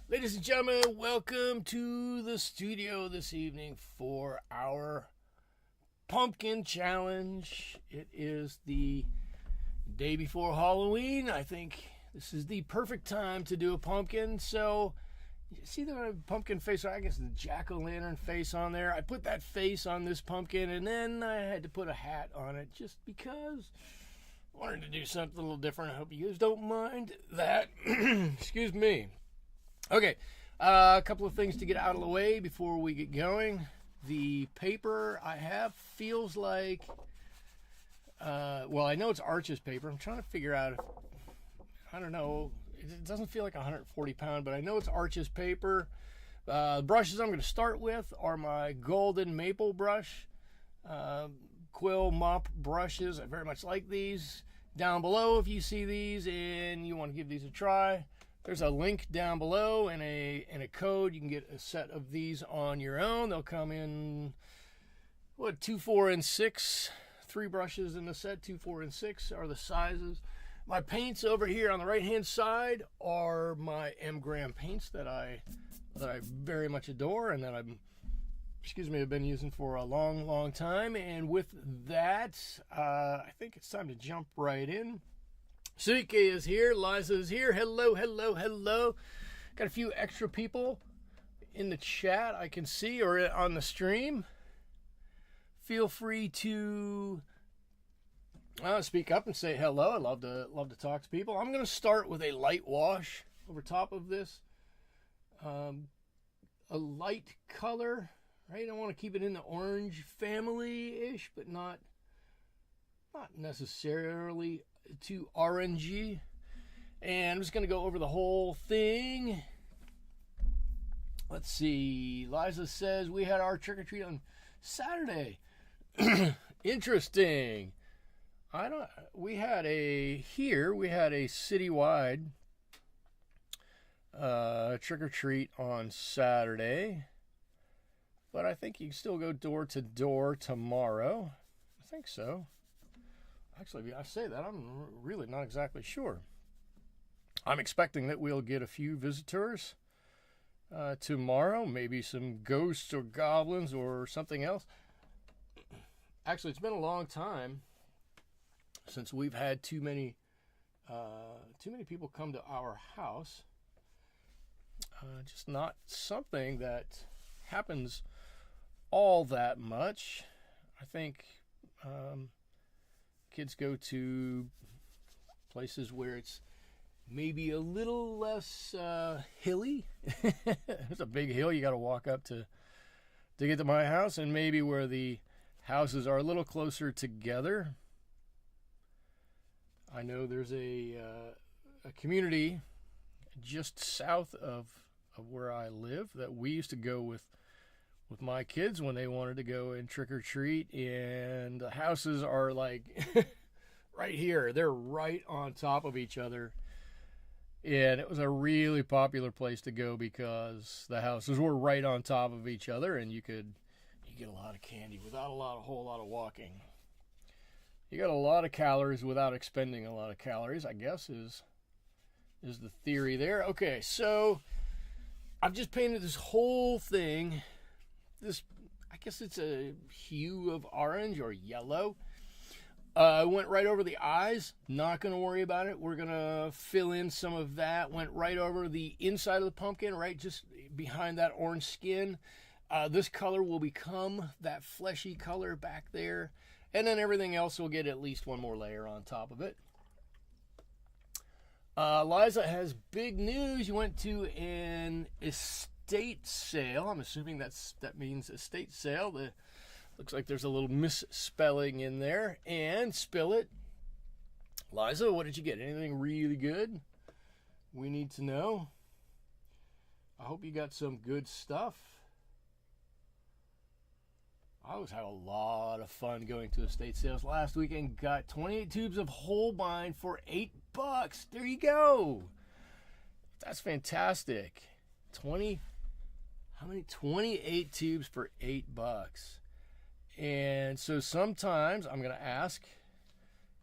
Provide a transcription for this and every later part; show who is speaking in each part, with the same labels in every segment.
Speaker 1: Ladies and gentlemen, welcome to the studio this evening for our pumpkin challenge. It is the day before Halloween. I think this is the perfect time to do a pumpkin. So, you see the pumpkin face, I guess the jack-o'-lantern face on there. I put that face on this pumpkin, and then I had to put a hat on it just because I wanted to do something a little different. I hope you guys don't mind that. Excuse me. Okay, a couple of things to get out of the way before we get going. The paper I have feels like, well, I know it's Arches paper. I'm trying to figure out, I don't know, it doesn't feel like 140 pound, but I know it's Arches paper. The brushes I'm going to start with are my golden maple brush, quill mop brushes. I very much like these. Down below, if you see these and you want to give these a try, there's a link down below and a code. You can get a set of these on your own. They'll come in, 2, 4, and 6. 3 brushes in the set. 2, 4, and 6 are the sizes. My paints over here on the right-hand side are my M. Graham paints that I very much adore and that I've been using for a long, long time. And with that, I think it's time to jump right in. Suike is here. Liza is here. Hello, hello, hello. Got a few extra people in the chat I can see or on the stream. Feel free to speak up and say hello. I love to talk to people. I'm going to start with a light wash over top of this. A light color, right? I want to keep it in the orange family-ish, but not necessarily too orangey. And I'm just going to go over the whole thing. Let's see. Liza says we had our trick-or-treat on Saturday. Interesting. We had a citywide trick-or-treat on Saturday. But I think you can still go door to door tomorrow. I think so. Actually, I say that, I'm really not exactly sure. I'm expecting that we'll get a few visitors tomorrow, maybe some ghosts or goblins or something else. Actually, it's been a long time since we've had too many people come to our house. Just not something that happens all that much. I think kids go to places where it's maybe a little less hilly. It's a big hill you got to walk up to get to my house, and maybe where the houses are a little closer together. I know there's a community just south of where I live that we used to go with my kids when they wanted to go and trick or treat, and the houses are like right here. They're right on top of each other, and it was a really popular place to go because the houses were right on top of each other, and you get a lot of candy without a whole lot of walking. You got a lot of calories without expending a lot of calories, I guess is the theory there. Okay, so I've just painted this whole thing. I guess it's a hue of orange or yellow. I went right over the eyes. Not going to worry about it. We're going to fill in some of that. Went right over the inside of the pumpkin, right just behind that orange skin. This color will become that fleshy color back there. And then everything else will get at least one more layer on top of it. Liza has big news. You went to an estate sale. I'm assuming that means estate sale. Looks like there's a little misspelling in there. And spill it. Liza, what did you get? Anything really good? We need to know. I hope you got some good stuff. I always have a lot of fun going to estate sales. Last weekend, got 28 tubes of Holbein for $8. There you go. That's fantastic. 28 tubes for $8. And so sometimes, I'm going to ask,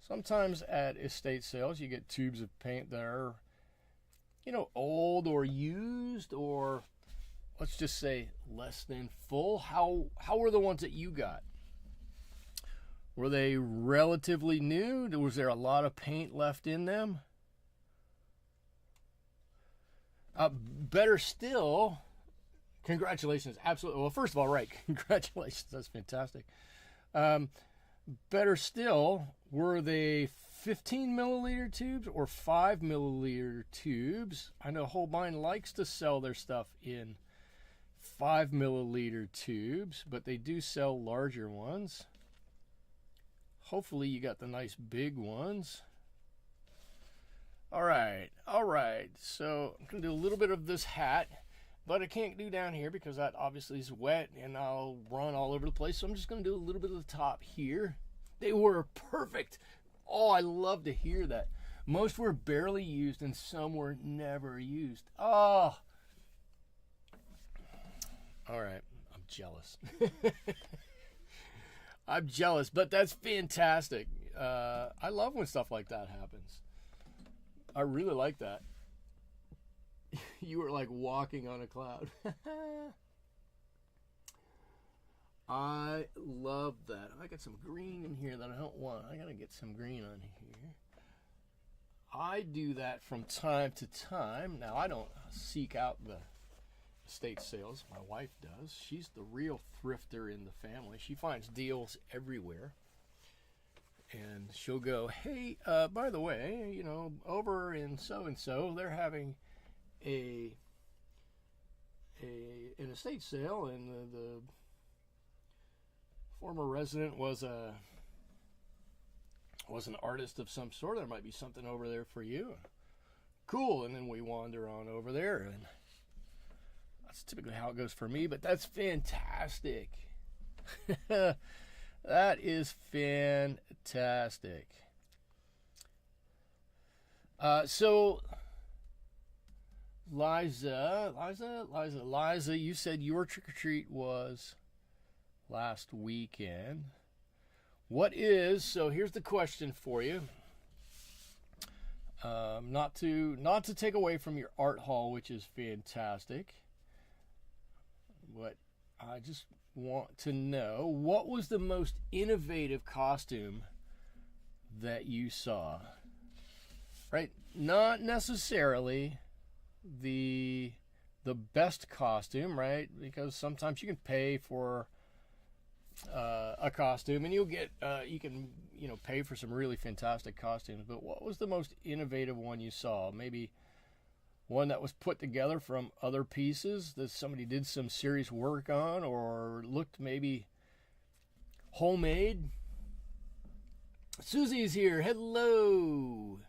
Speaker 1: sometimes at estate sales, you get tubes of paint that are, old or used, or let's just say less than full. How were the ones that you got? Were they relatively new? Was there a lot of paint left in them? Better still, congratulations. Absolutely. Well, first of all, right. Congratulations. That's fantastic. Better still, were they 15 milliliter tubes or 5 milliliter tubes? I know Holbein likes to sell their stuff in 5 milliliter tubes, but they do sell larger ones. Hopefully you got the nice big ones. All right. So I'm going to do a little bit of this hat, but I can't do down here because that obviously is wet and I'll run all over the place. So I'm just going to do a little bit of the top here. They were perfect. Oh, I love to hear that. Most were barely used and some were never used. Oh. All right. I'm jealous. I'm jealous, but that's fantastic. I love when stuff like that happens. I really like that. You were like walking on a cloud. I love that. I got some green in here that I don't want. I gotta get some green on here. I do that from time to time. Now, I don't seek out the estate sales. My wife does. She's the real thrifter in the family. She finds deals everywhere. And she'll go, hey, by the way, over in so-and-so, they're having an estate sale, and the former resident was an artist of some sort. There might be something over there for you. Cool. And then we wander on over there, and that's typically how it goes for me, but that's fantastic. That is fantastic. So, Liza, you said your trick-or-treat was last weekend. So here's the question for you. Not to take away from your art haul, which is fantastic, but I just want to know, what was the most innovative costume that you saw? Right? Not necessarily the best costume, right? Because sometimes you can pay for a costume and you'll get you can you know, pay for some really fantastic costumes, but what was the most innovative one you saw? Maybe one that was put together from other pieces that somebody did some serious work on, or looked maybe homemade? Susie's here. Hello.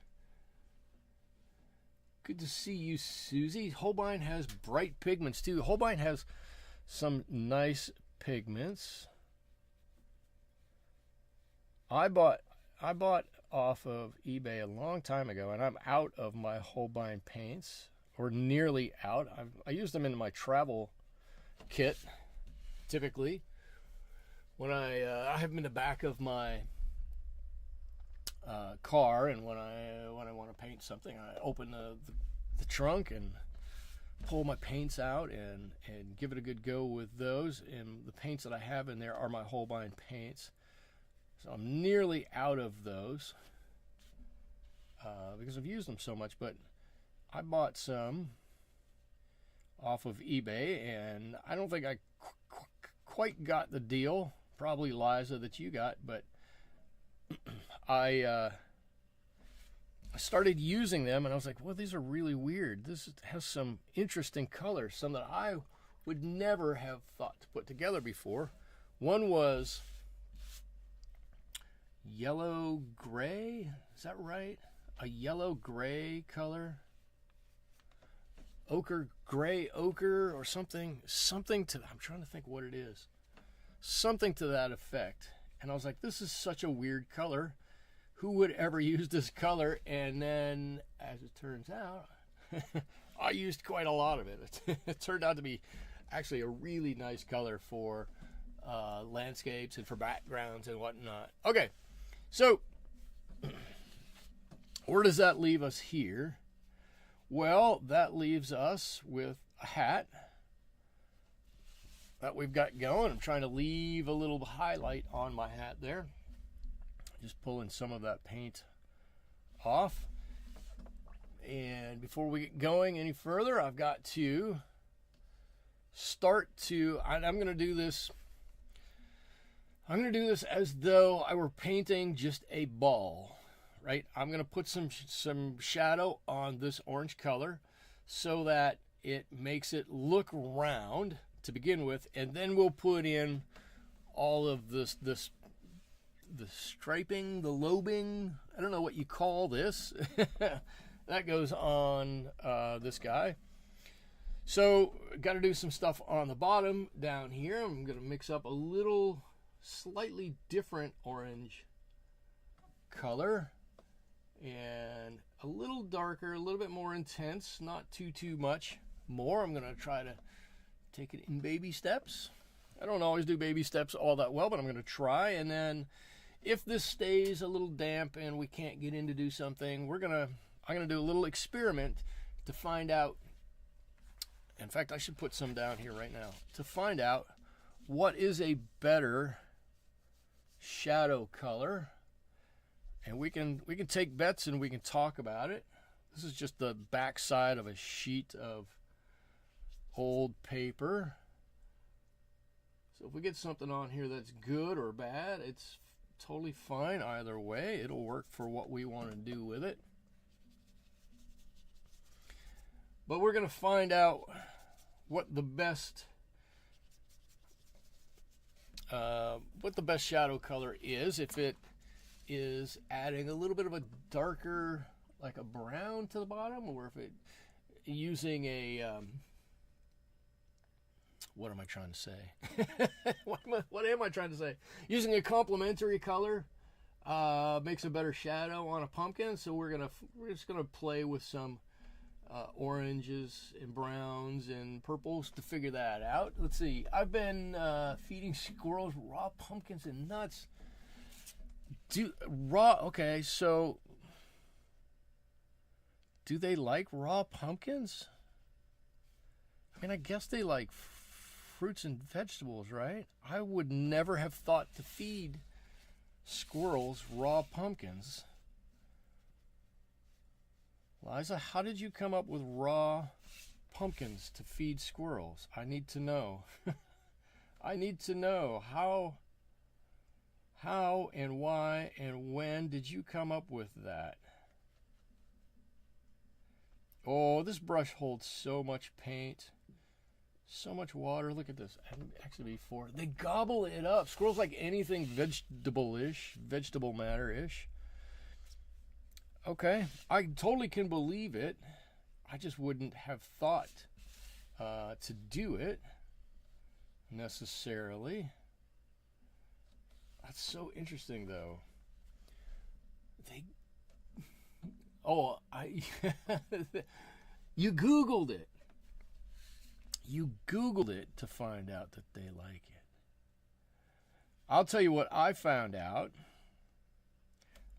Speaker 1: Good to see you, Susie. Holbein has bright pigments too. Holbein has some nice pigments. I bought off of eBay a long time ago, and I'm out of my Holbein paints, or nearly out. I use them in my travel kit typically. When I have them in the back of my car, and when I want to paint something, I open the trunk and pull my paints out and give it a good go with those. And the paints that I have in there are my Holbein paints. So I'm nearly out of those because I've used them so much. But I bought some off of eBay, and I don't think I quite got the deal. Probably Liza that you got, but I started using them, and I was like, well, these are really weird. This has some interesting colors, some that I would never have thought to put together before. One was yellow gray, is that right? A yellow gray color, ochre, gray ochre, or something to, I'm trying to think what it is, something to that effect. And I was like, this is such a weird color. Who would ever use this color? And then, as it turns out, I used quite a lot of it. It turned out to be actually a really nice color for landscapes and for backgrounds and whatnot. Okay, so where does that leave us here? Well, that leaves us with a hat that we've got going. I'm trying to leave a little highlight on my hat there. Just pulling some of that paint off. And before we get going any further, I've got to start to, I'm going to do this. I'm going to do this as though I were painting just a ball, right? I'm going to put some shadow on this orange color so that it makes it look round to begin with, and then we'll put in all of the striping, the lobing, I don't know what you call this, that goes on this guy. So got to do some stuff on the bottom down here. I'm going to mix up a little slightly different orange color and a little darker, a little bit more intense, not too much more. I'm going to try to take it in baby steps. I don't always do baby steps all that well, but I'm going to try. And then if this stays a little damp and we can't get in to do something, I'm going to do a little experiment to find out. In fact, I should put some down here right now to find out what is a better shadow color. And we can take bets and we can talk about it. This is just the back side of a sheet of old paper. So if we get something on here that's good or bad, it's totally fine either way. It'll work for what we want to do with it. But we're going to find out what the best shadow color is. If it is adding a little bit of a darker, like a brown to the bottom, or if it using a what am I trying to say? What am I trying to say? Using a complementary color makes a better shadow on a pumpkin. So we're just gonna play with some oranges and browns and purples to figure that out. Let's see. I've been feeding squirrels raw pumpkins and nuts. Okay, so do they like raw pumpkins? I mean, I guess they like fruits and vegetables, right? I would never have thought to feed squirrels raw pumpkins. Liza, how did you come up with raw pumpkins to feed squirrels? I need to know. I need to know. How and why and when did you come up with that? Oh, this brush holds so much paint, so much water. Look at this. Actually, before they gobble it up. Squirrels like anything vegetable-ish, vegetable matter-ish. Okay, I totally can believe it. I just wouldn't have thought to do it necessarily. That's so interesting, though. You Googled it. You Googled it to find out that they like it. I'll tell you what I found out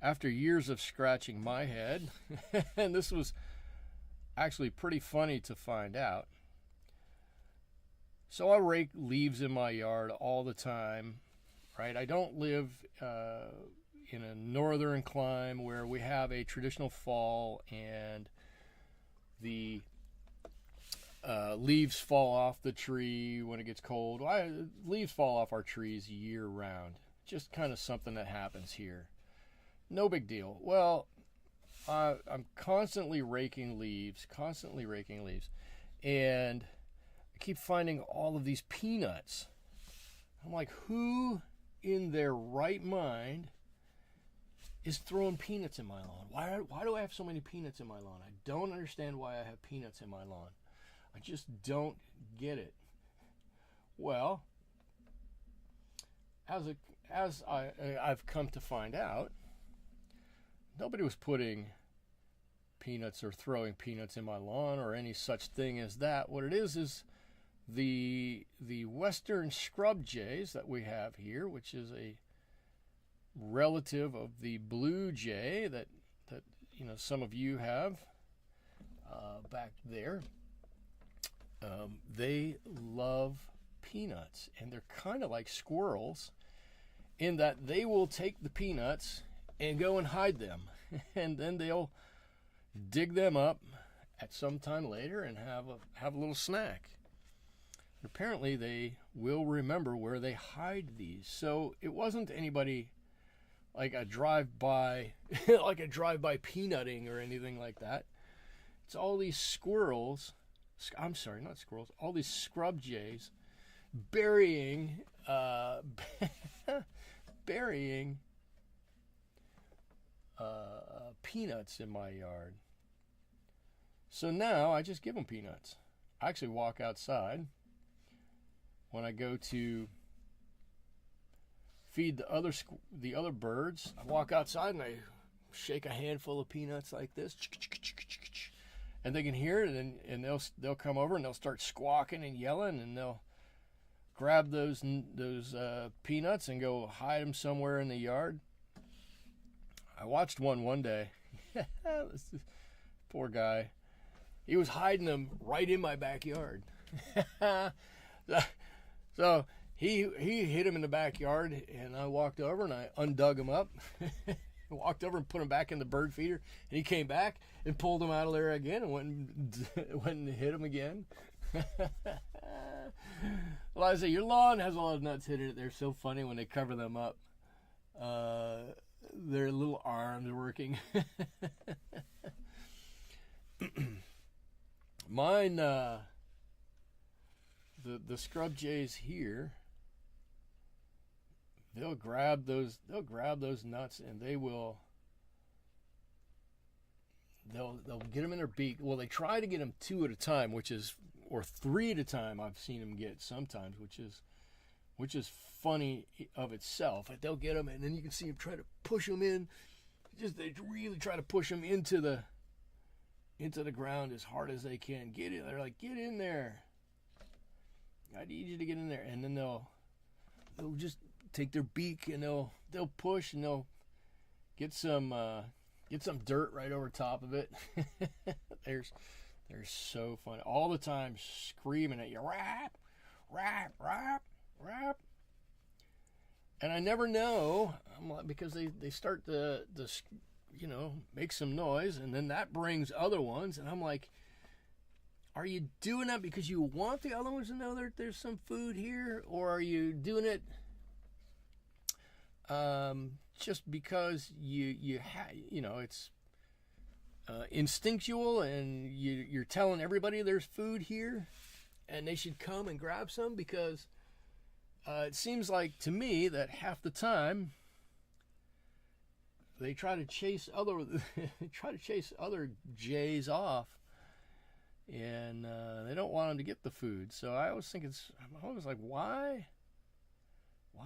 Speaker 1: after years of scratching my head, and this was actually pretty funny to find out. So I rake leaves in my yard all the time, right? I don't live in a northern clime where we have a traditional fall and the leaves fall off the tree when it gets cold. Leaves fall off our trees year round. Just kind of something that happens here. No big deal. Well, I'm constantly raking leaves, and I keep finding all of these peanuts. I'm like, who in their right mind is throwing peanuts in my lawn? Why do I have so many peanuts in my lawn? I don't understand why I have peanuts in my lawn. I just don't get it. Well, as I've come to find out, nobody was putting peanuts or throwing peanuts in my lawn or any such thing as that. What it is the western scrub jays that we have here, which is a relative of the blue jay that some of you have back there. They love peanuts, and they're kind of like squirrels in that they will take the peanuts and go and hide them, and then they'll dig them up at some time later and have a little snack. Apparently they will remember where they hide these. So it wasn't anybody like a drive-by peanutting or anything like that. It's all these squirrels, I'm sorry, not squirrels, all these scrub jays burying peanuts in my yard. So now I just give them peanuts. I actually walk outside when I go to feed the other birds. I walk outside and I shake a handful of peanuts like this, and they can hear it, and they'll come over and they'll start squawking and yelling, and they'll grab those peanuts and go hide them somewhere in the yard. I watched one day. Poor guy. He was hiding them right in my backyard. So he hid him in the backyard, and I walked over and I undug him up. Walked over and put him back in the bird feeder, and he came back and pulled him out of there again and went and hit him again. Well, I say your lawn has a lot of nuts hidden in it. They're so funny when they cover them up. Their little arms working. Mine, the scrub jays here, they'll grab those nuts, and they'll get them in their beak. Well, they try to get them 2 at a time, or 3 at a time. I've seen them get sometimes, which is funny of itself. They'll get them, and then you can see them try to push them in. They really try to push them into the ground as hard as they can. Get in. They're like, get in there. I need you to get in there. And then they'll just take their beak and they'll push, and they'll get some dirt right over top of it. They're so funny. All the time screaming at you, rap, rap, rap, rap. And I never know, because they start to make some noise, and then that brings other ones, and I'm like, are you doing that because you want the other ones to know that there's some food here, or are you doing it just because you know, it's instinctual, and you're telling everybody there's food here and they should come and grab some, because it seems like to me that half the time they try to chase other jays off, and they don't want them to get the food. So I always think I'm always like, why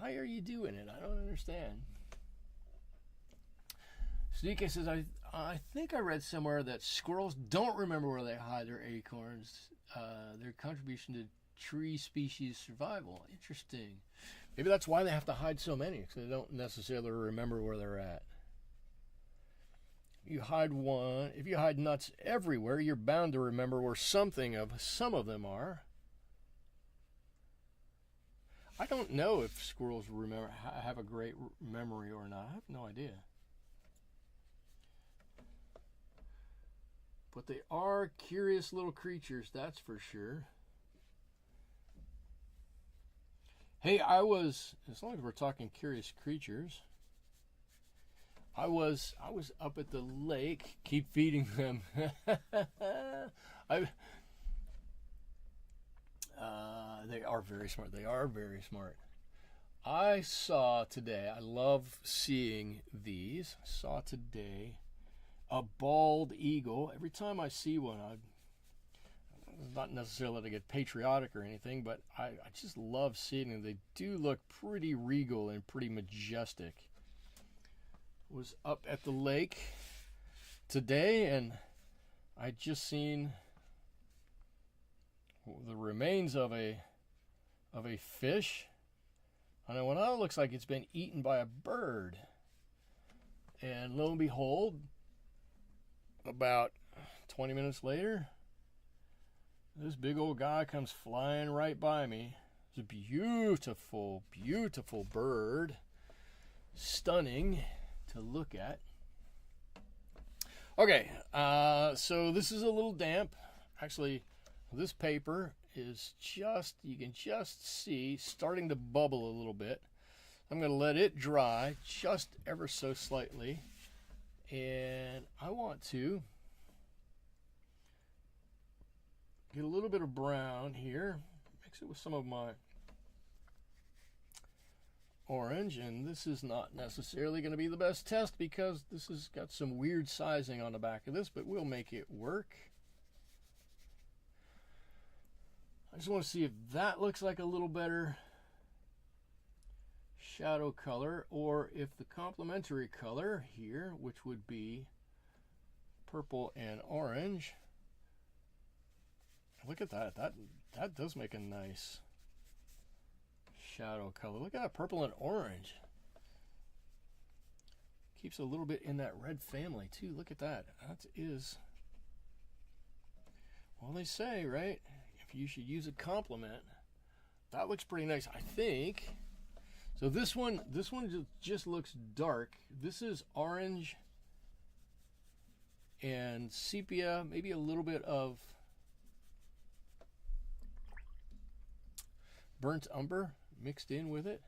Speaker 1: are you doing it? I don't understand. Sneaky says, I think I read somewhere that squirrels don't remember where they hide their acorns. Their contribution to tree species survival. Interesting. Maybe that's why they have to hide so many, because they don't necessarily remember where they're at. If you hide nuts everywhere, you're bound to remember where some of them are. I don't know if squirrels have a great memory or not. I have no idea. But they are curious little creatures, that's for sure. Hey, as long as we're talking curious creatures, I was up at the lake, keep feeding them. They are very smart. They are very smart. I saw today, I love seeing these. I saw today a bald eagle. Every time I see one, not necessarily to get patriotic or anything, but I just love seeing them. They do look pretty regal and pretty majestic. Was up at the lake today, and I just seen the remains of a fish. And it looks like it's been eaten by a bird. And lo and behold, about 20 minutes later, this big old guy comes flying right by me. It's a beautiful, beautiful bird. Stunning to look at. Okay, so this is a little damp. Actually, this paper is you can just see, starting to bubble a little bit. I'm going to let it dry just ever so slightly. And I want to get a little bit of brown here. Mix it with some of my orange. And this is not necessarily going to be the best test, because this has got some weird sizing on the back of this, but we'll make it work. I just want to see if that looks like a little better shadow color, or if the complementary color here, which would be purple and orange. Look at that. That does make a nice shadow color. Look at that, purple and orange. Keeps a little bit in that red family too. Look at that. That is, well, they say, right? If you should use a complement. That looks pretty nice, I think. So this one just looks dark. This is orange and sepia, maybe a little bit of burnt umber mixed in with it.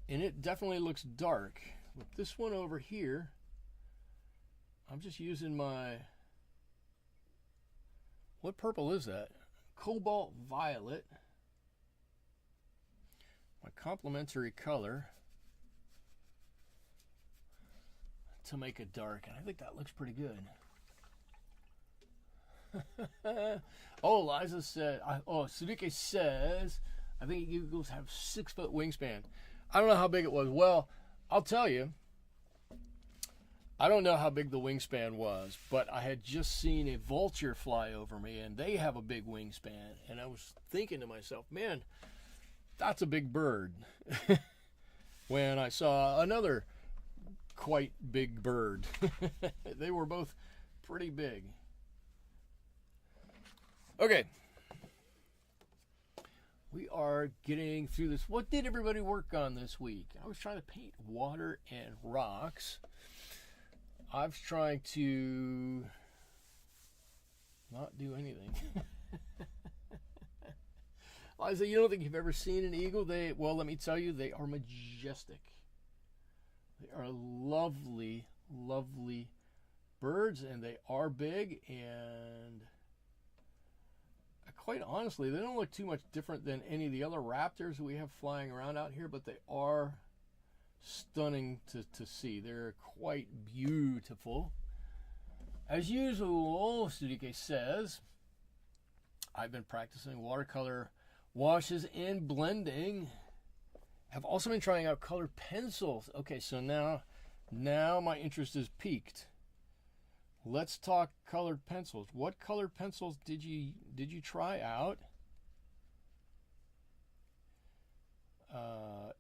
Speaker 1: And it definitely looks dark. With this one over here, I'm just using my, what purple is that? Cobalt Violet. My complementary color to make it dark, and I think that looks pretty good. Oh, Liza said, Sudike says, I think eagles have 6-foot wingspan. I don't know how big it was. Well, I'll tell you, I don't know how big the wingspan was, but I had just seen a vulture fly over me, and they have a big wingspan, and I was thinking to myself, man, that's a big bird. When I saw another quite big bird. They were both pretty big. Okay. We are getting through this. What did everybody work on this week? I was trying to paint water and rocks. I was trying to not do anything. Liza, you don't think you've ever seen an eagle? Well, let me tell you, they are majestic. They are lovely, lovely birds, and they are big, and quite honestly, they don't look too much different than any of the other raptors we have flying around out here, but they are stunning to see. They're quite beautiful. As usual, Studio says, I've been practicing watercolor washes and blending. I've also been trying out colored pencils. Okay, so now my interest is piqued. Let's talk colored pencils. What colored pencils did you try out?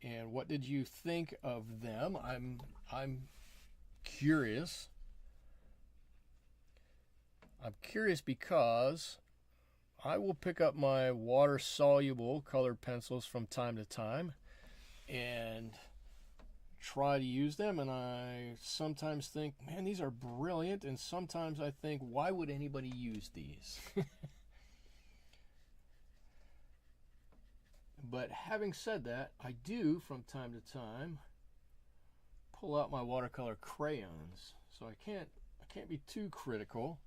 Speaker 1: And what did you think of them? I'm curious. I'm curious because I will pick up my water-soluble colored pencils from time to time and try to use them, and I sometimes think, man, these are brilliant, and sometimes I think, why would anybody use these? But having said that, I do from time to time pull out my watercolor crayons, so I can't be too critical,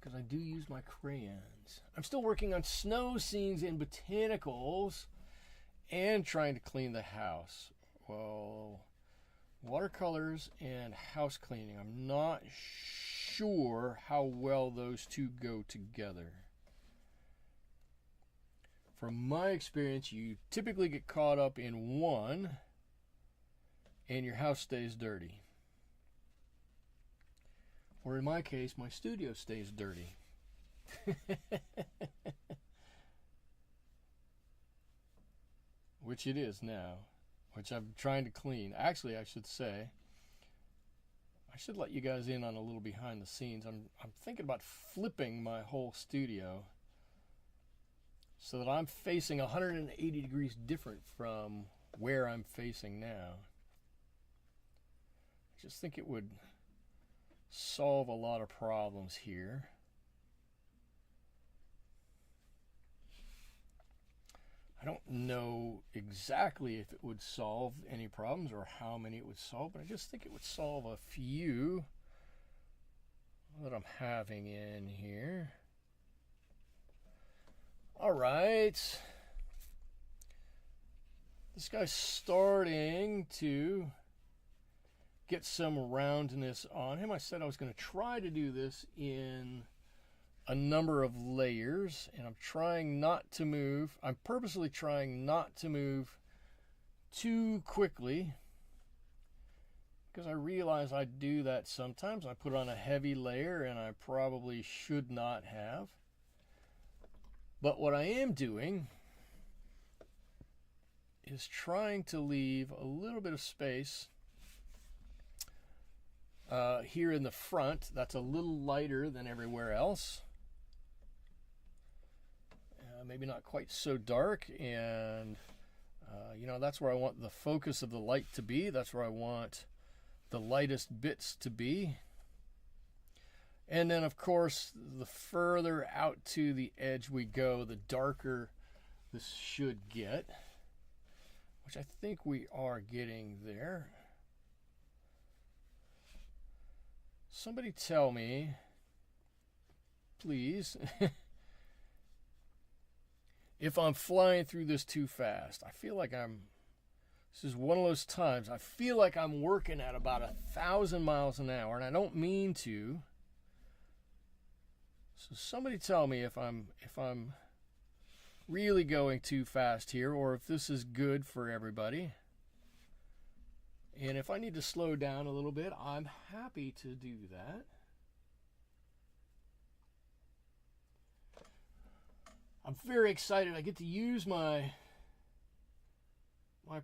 Speaker 1: because I do use my crayons. I'm still working on snow scenes and botanicals and trying to clean the house. Well, watercolors and house cleaning, I'm not sure how well those two go together. From my experience, you typically get caught up in one and your house stays dirty. Or in my case, my studio stays dirty. Which it is now, which I'm trying to clean. Actually, I should say, I should let you guys in on a little behind the scenes. I'm thinking about flipping my whole studio so that I'm facing 180 degrees different from where I'm facing now. I just think it would solve a lot of problems here. I don't know exactly if it would solve any problems or how many it would solve, but I just think it would solve a few that I'm having in here. All right. This guy's starting to get some roundness on him. I said I was going to try to do this in a number of layers, and I'm trying not to move. I'm purposely trying not to move too quickly because I realize I do that sometimes. I put on a heavy layer and I probably should not have. But what I am doing is trying to leave a little bit of space here in the front. That's a little lighter than everywhere else. Maybe not quite so dark, and you know, that's where I want the focus of the light to be. That's where I want the lightest bits to be. And then, of course, the further out to the edge we go, the darker this should get, which I think we are getting there. Somebody tell me, please, if I'm flying through this too fast. I feel like this is one of those times, I feel like I'm working at about 1,000 miles an hour, and I don't mean to. So somebody tell me if I'm really going too fast here, or if this is good for everybody. And if I need to slow down a little bit, I'm happy to do that. I'm very excited. I get to use my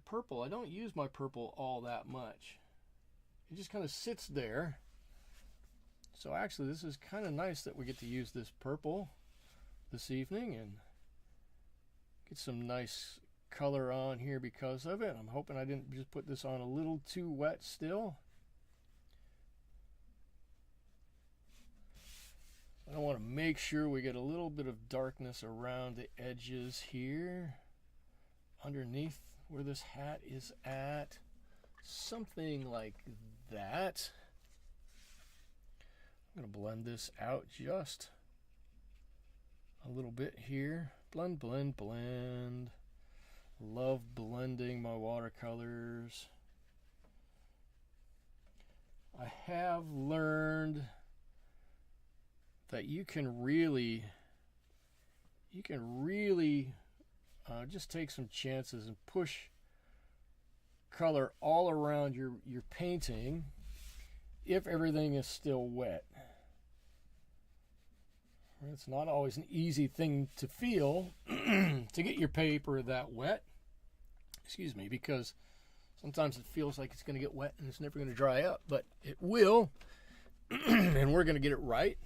Speaker 1: purple. I don't use my purple all that much. It just kind of sits there. So actually, this is kind of nice that we get to use this purple this evening and get some nice color on here because of it. I'm hoping I didn't just put this on a little too wet still. I want to make sure we get a little bit of darkness around the edges here, underneath where this hat is at. Something like that. I'm going to blend this out just a little bit here. Blend, blend, blend. Love blending my watercolors. I have learned that you can really just take some chances and push color all around your painting if everything is still wet. It's not always an easy thing to feel to get your paper that wet. Excuse me, because sometimes it feels like it's going to get wet and it's never going to dry up, but it will, and we're going to get it right.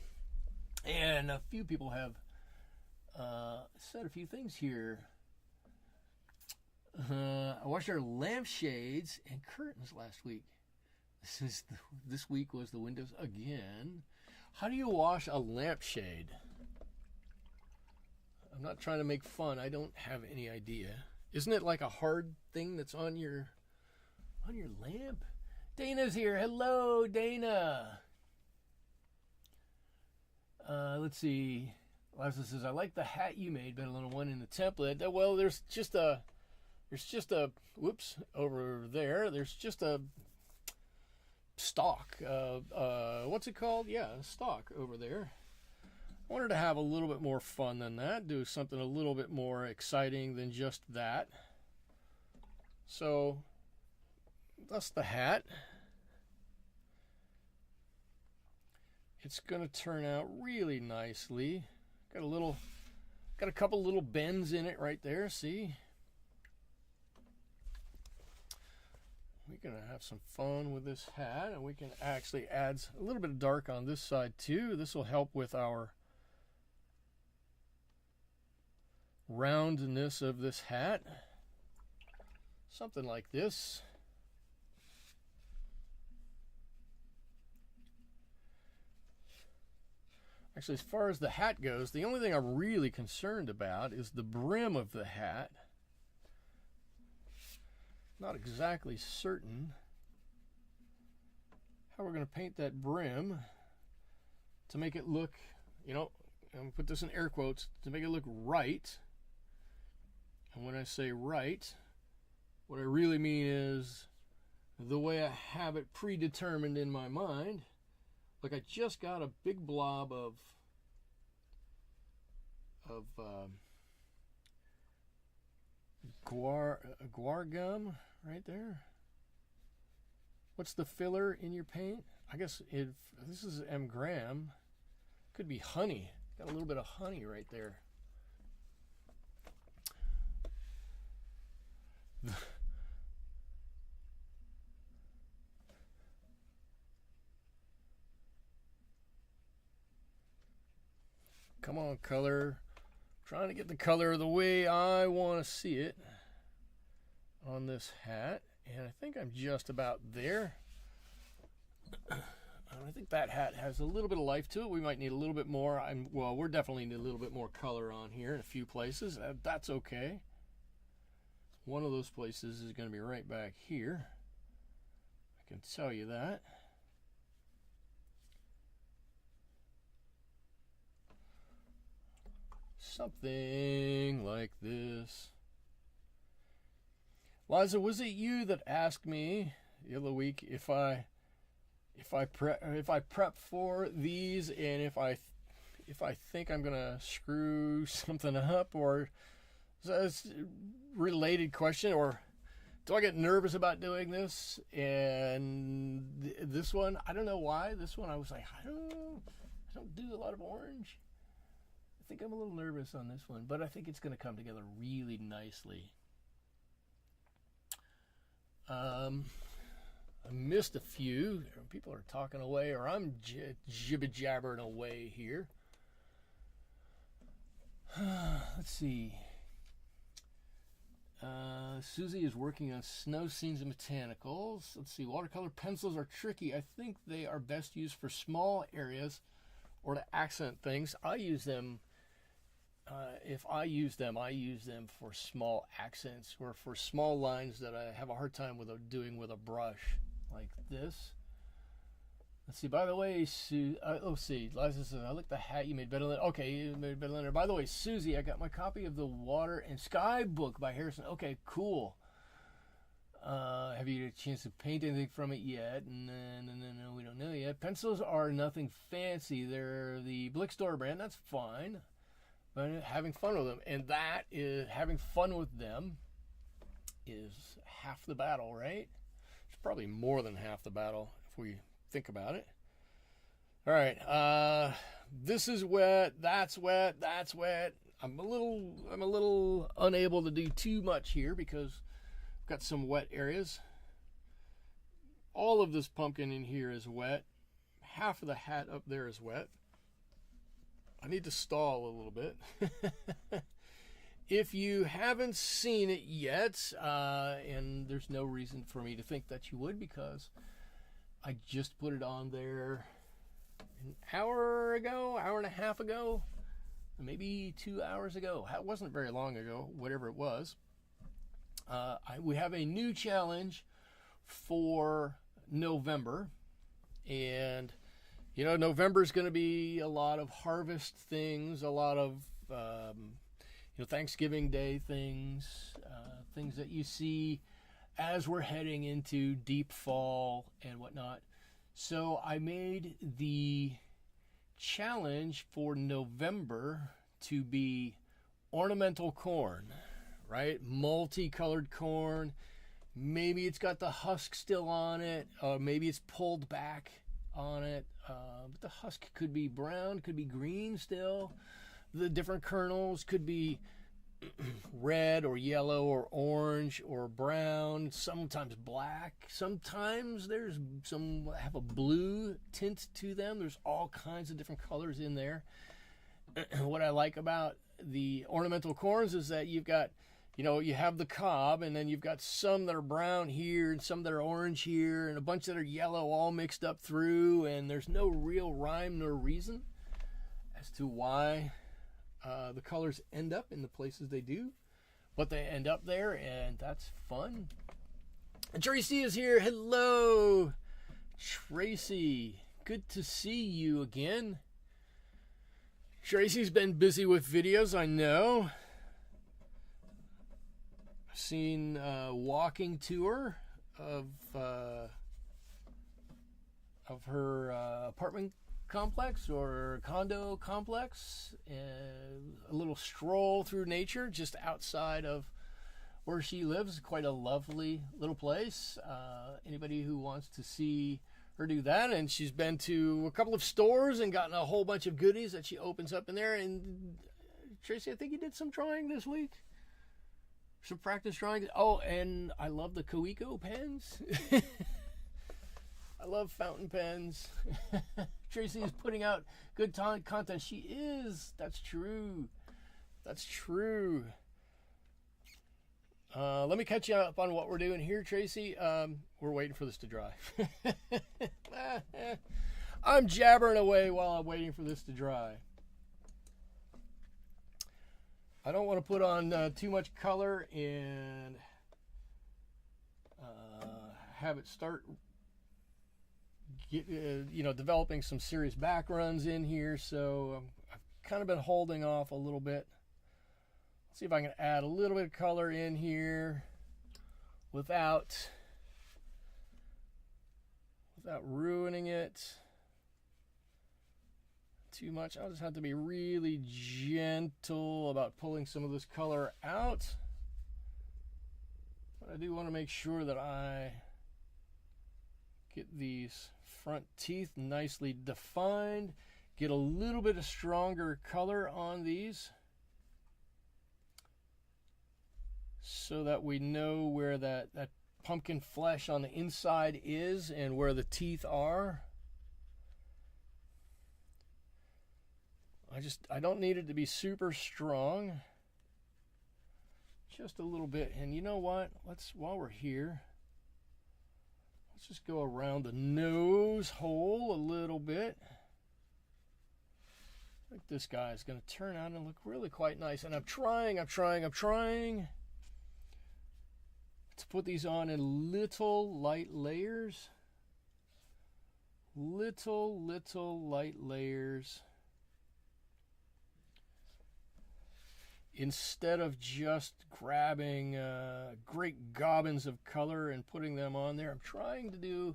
Speaker 1: And a few people have said a few things here. I washed our lampshades and curtains last week. This week was the windows again. How do you wash a lampshade? I'm not trying to make fun. I don't have any idea. Isn't it like a hard thing that's on your lamp? Dana's here. Hello, Dana. Let's see. Liza says, I like the hat you made better than the one in the template. Well, there's just a whoops, over there. There's just a stock. What's it called? Yeah, a stock over there. I wanted to have a little bit more fun than that. Do something a little bit more exciting than just that. So, that's the hat. It's going to turn out really nicely. Got a couple little bends in it right there, see? We're going to have some fun with this hat, and we can actually add a little bit of dark on this side too. This will help with our roundness of this hat. Something like this. Actually, as far as the hat goes, the only thing I'm really concerned about is the brim of the hat. Not exactly certain how we're going to paint that brim to make it look, I'm going to put this in air quotes, to make it look right. And when I say right, what I really mean is the way I have it predetermined in my mind. Like I just got a big blob of guar gum right there. What's the filler in your paint? I guess this is M gram. Could be honey. Got a little bit of honey right there. Come on, color. Trying to get the color the way I want to see it on this hat. And I think I'm just about there. I think that hat has a little bit of life to it. We might need a little bit more. We're definitely need a little bit more color on here in a few places. That's okay. One of those places is going to be right back here. I can tell you that. Something like this. Liza, was it you that asked me the other week if I prep for these and if I think I'm gonna screw something up, or is that a related question, or do I get nervous about doing this? And this one, I don't know why. This one I was like, I don't do a lot of orange. I think I'm a little nervous on this one, but I think it's going to come together really nicely. I missed a few. People are talking away, or I'm jibber-jabbering away here. Let's see. Susie is working on snow scenes and botanicals. Let's see. Watercolor pencils are tricky. I think they are best used for small areas or to accent things. I use them if I use them for small accents or for small lines that I have a hard time with doing with a brush, like this. Let's see. By the way, see, Liza says, I like the hat you made better than. Okay, you made better than her. By the way, Susie, I got my copy of the Water and Sky book by Harrison. Okay, cool. Have you had a chance to paint anything from it yet? No, we don't know yet. Pencils are nothing fancy. They're the Blickstore brand. That's fine. But having fun with them, and that is having fun with them is half the battle, right? It's probably more than half the battle if we think about it. All right, this is wet. That's wet. That's wet. I'm a little unable to do too much here because I've got some wet areas. All of this pumpkin in here is wet. Half of the hat up there is wet. I need to stall a little bit. If you haven't seen it yet, and there's no reason for me to think that you would because I just put it on there an hour ago, hour and a half ago, maybe 2 hours ago. It wasn't very long ago, whatever it was. We have a new challenge for November, and you know, November is going to be a lot of harvest things, a lot of Thanksgiving Day things, things that you see as we're heading into deep fall and whatnot. So I made the challenge for November to be ornamental corn, right? Multicolored corn. Maybe it's got the husk still on it, or maybe it's pulled back on it. But the husk could be brown, could be green still. The different kernels could be red or yellow or orange or brown, sometimes black. Sometimes there's some have a blue tint to them. There's all kinds of different colors in there. What I like about the ornamental corns is that you've got, you have the cob, and then you've got some that are brown here and some that are orange here and a bunch that are yellow all mixed up through, and there's no real rhyme nor reason as to why the colors end up in the places they do, but they end up there, and that's fun. And Tracy is here. Hello, Tracy. Good to see you again. Tracy's been busy with videos, I know. I've seen a walking tour of her apartment complex or condo complex, and a little stroll through nature just outside of where she lives. Quite a lovely little place. Anybody who wants to see her do that, and she's been to a couple of stores and gotten a whole bunch of goodies that she opens up in there. And Tracy, I think you did some drawing this week. Some practice drawing. Oh, and I love the Coeco pens. I love fountain pens. Tracy is putting out good content. She is. That's true. That's true. Let me catch you up on what we're doing here, Tracy. We're waiting for this to dry. I'm jabbering away while I'm waiting for this to dry. I don't want to put on too much color and have it start developing some serious backgrounds in here. So I've kind of been holding off a little bit. Let's see if I can add a little bit of color in here without ruining it too much. I'll just have to be really gentle about pulling some of this color out. But I do want to make sure that I get these front teeth nicely defined, get a little bit of stronger color on these so that we know where that pumpkin flesh on the inside is and where the teeth are. I don't need it to be super strong, just a little bit. And you know what, while we're here, let's just go around the nose hole a little bit. think this guy is going to turn out and look really quite nice. And I'm trying to put these on in little light layers. Little light layers. Instead of just grabbing great gobbins of color and putting them on there, I'm trying to do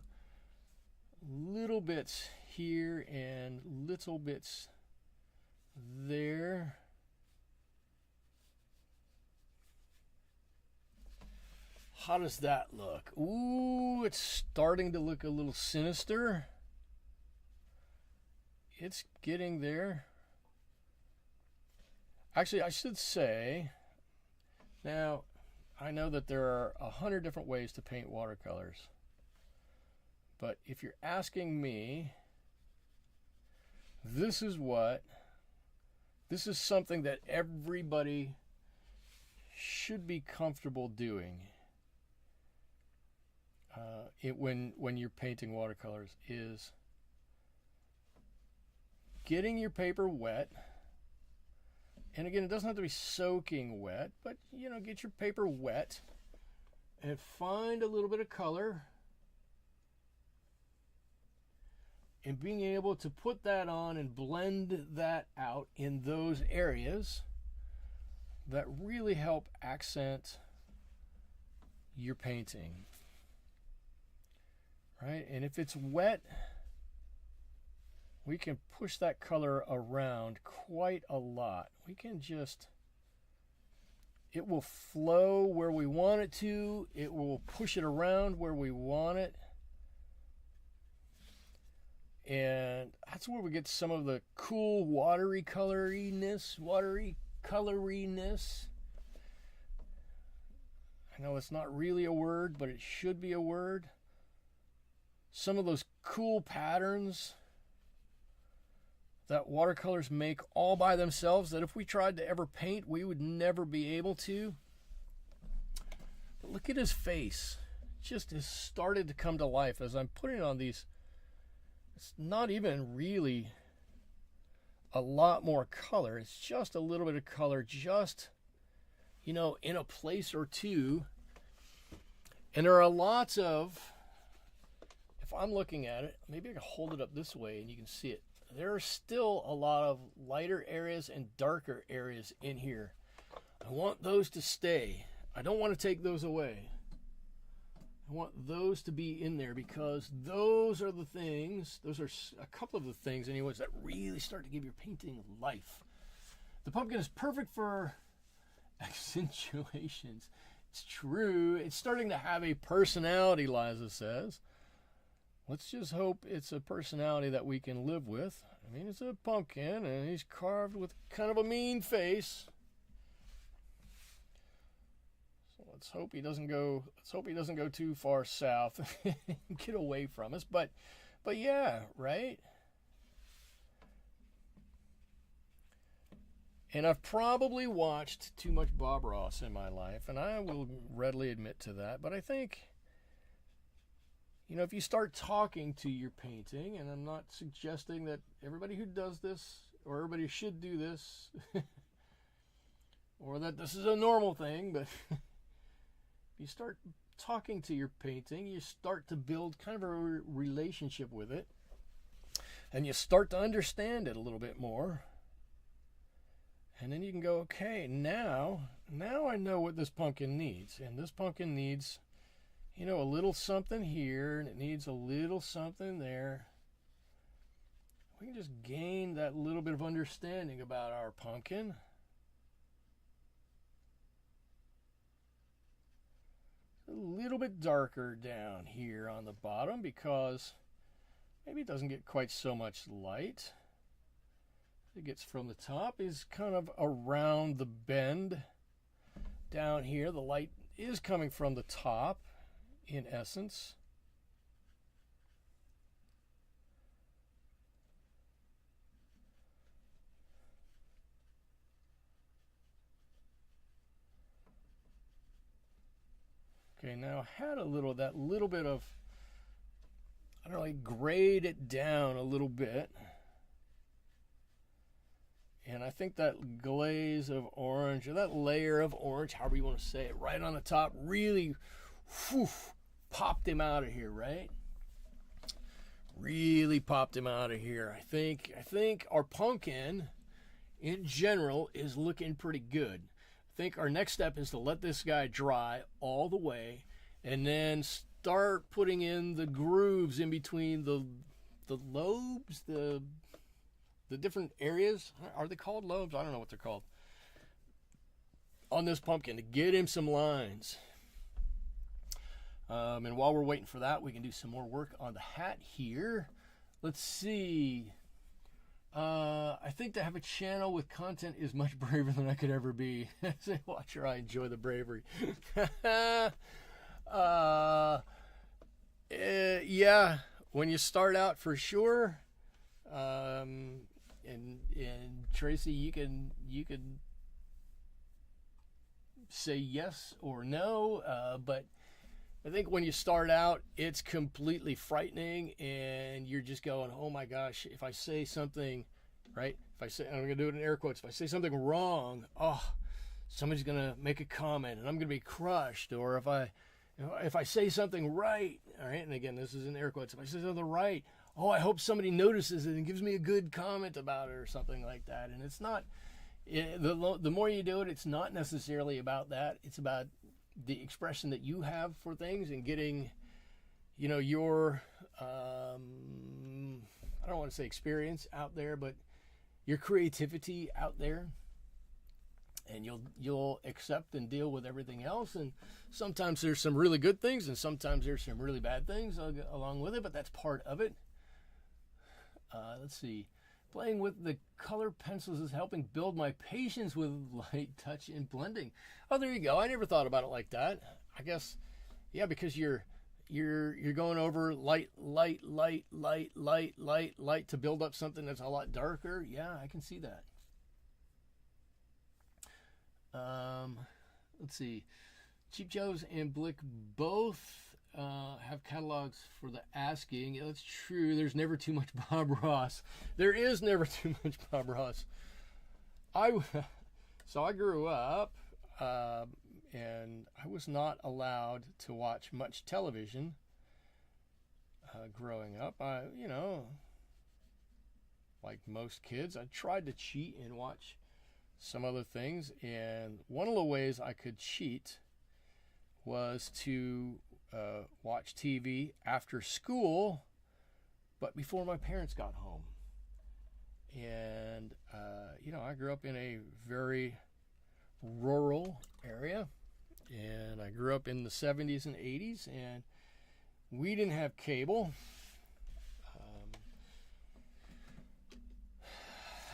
Speaker 1: little bits here and little bits there. How does that look? Ooh, it's starting to look a little sinister. It's getting there. Actually, I should say, now, I know that there are 100 different ways to paint watercolors. But if you're asking me, this is something that everybody should be comfortable doing when you're painting watercolors, is getting your paper wet. And again, it doesn't have to be soaking wet, but you know, get your paper wet and find a little bit of color. And being able to put that on and blend that out in those areas that really help accent your painting. Right? And if it's wet, we can push that color around quite a lot. We can just, it will flow where we want it to. It will push it around where we want it. And that's where we get some of the cool watery coloriness. I know it's not really a word, but it should be a word. Some of those cool patterns that watercolors make all by themselves, that if we tried to ever paint, we would never be able to. But look at his face. It just has started to come to life as I'm putting on these. It's not even really a lot more color. It's just a little bit of color, just, you know, in a place or two. And there are lots of, if I'm looking at it, maybe I can hold it up this way and you can see it. There are still a lot of lighter areas and darker areas in here. I want those to stay. I don't want to take those away. I want those to be in there because those are the things, those are a couple of the things anyways that really start to give your painting life. The pumpkin is perfect for accentuations. It's true. It's starting to have a personality, Liza says. Let's just hope it's a personality that we can live with. I mean, it's a pumpkin, and he's carved with kind of a mean face. So let's hope he doesn't go. Let's hope he doesn't go too far south and get away from us. But yeah, right. And I've probably watched too much Bob Ross in my life, and I will readily admit to that. But I think, you know, if you start talking to your painting, and I'm not suggesting that everybody who does this, or everybody should do this, or that this is a normal thing, but if you start talking to your painting, you start to build kind of a relationship with it, and you start to understand it a little bit more. And then you can go, okay, now I know what this pumpkin needs. And this pumpkin needs, you know, a little something here, and it needs a little something there. We can just gain that little bit of understanding about our pumpkin. A little bit darker down here on the bottom because maybe it doesn't get quite so much light. It gets from the top is kind of around the bend down here. The light is coming from the top in essence. Okay, now I had that little bit of, I don't know, I grayed it down a little bit. And I think that glaze of orange, or that layer of orange, however you want to say it, right on the top, really popped him out of here, right? Really popped him out of here. I think our pumpkin, in general, is looking pretty good. I think our next step is to let this guy dry all the way, and then start putting in the grooves in between the lobes, the different areas. Are they called lobes? I don't know what they're called. On this pumpkin to get him some lines. And while we're waiting for that, we can do some more work on the hat here. Let's see. I think to have a channel with content is much braver than I could ever be. As a watcher, I enjoy the bravery. Yeah, when you start out, for sure. And Tracy, you can say yes or no, but I think when you start out, it's completely frightening, and you're just going, oh my gosh, if I say something, right? If I say, I'm going to do it in air quotes, if I say something wrong, oh, somebody's going to make a comment, and I'm going to be crushed. Or if I say something right, all right, and again, this is in air quotes, if I say something right, oh, I hope somebody notices it and gives me a good comment about it or something like that. And it's not, the more you do it, it's not necessarily about that. It's about the expression that you have for things and getting, your, I don't want to say experience out there, but your creativity out there. And you'll accept and deal with everything else. And sometimes there's some really good things, and sometimes there's some really bad things along with it, but that's part of it. Let's see. Playing with the color pencils is helping build my patience with light touch and blending. Oh, there you go. I never thought about it like that. I guess, yeah, because you're going over light to build up something that's a lot darker. Yeah, I can see that. Let's see. Cheap Joe's and Blick both have catalogs for the asking. Yeah, that's true. There's never too much Bob Ross. There is never too much Bob Ross. So I grew up, and I was not allowed to watch much television growing up. Like most kids, I tried to cheat and watch some other things, and one of the ways I could cheat was to watch TV after school, but before my parents got home. And I grew up in a very rural area, and I grew up in the 70s and 80s, and we didn't have cable.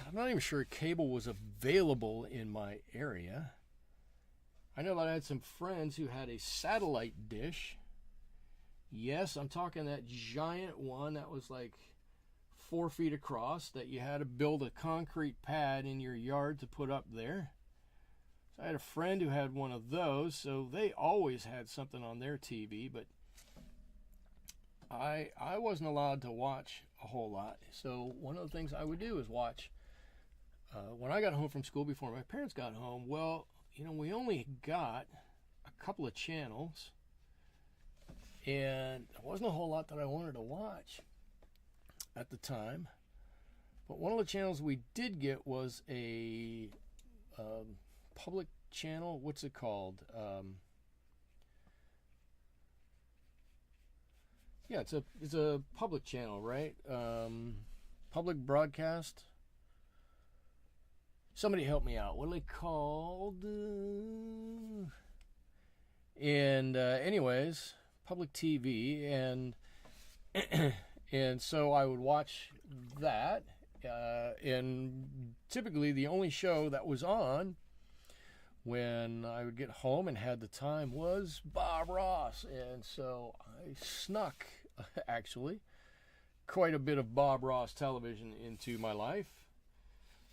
Speaker 1: I'm not even sure cable was available in my area. I know that I had some friends who had a satellite dish. Yes, I'm talking that giant one that was like 4 feet across that you had to build a concrete pad in your yard to put up there. So I had a friend who had one of those, so they always had something on their TV, but I wasn't allowed to watch a whole lot. So one of the things I would do is watch when I got home from school before my parents got home. Well, we only got a couple of channels, and there wasn't a whole lot that I wanted to watch at the time. But one of the channels we did get was a public channel. What's it called? Yeah, it's a public channel, right? Public broadcast. Somebody help me out. What are they called? Anyways, public TV, and so I would watch that, and typically the only show that was on when I would get home and had the time was Bob Ross, and so I snuck, actually, quite a bit of Bob Ross television into my life.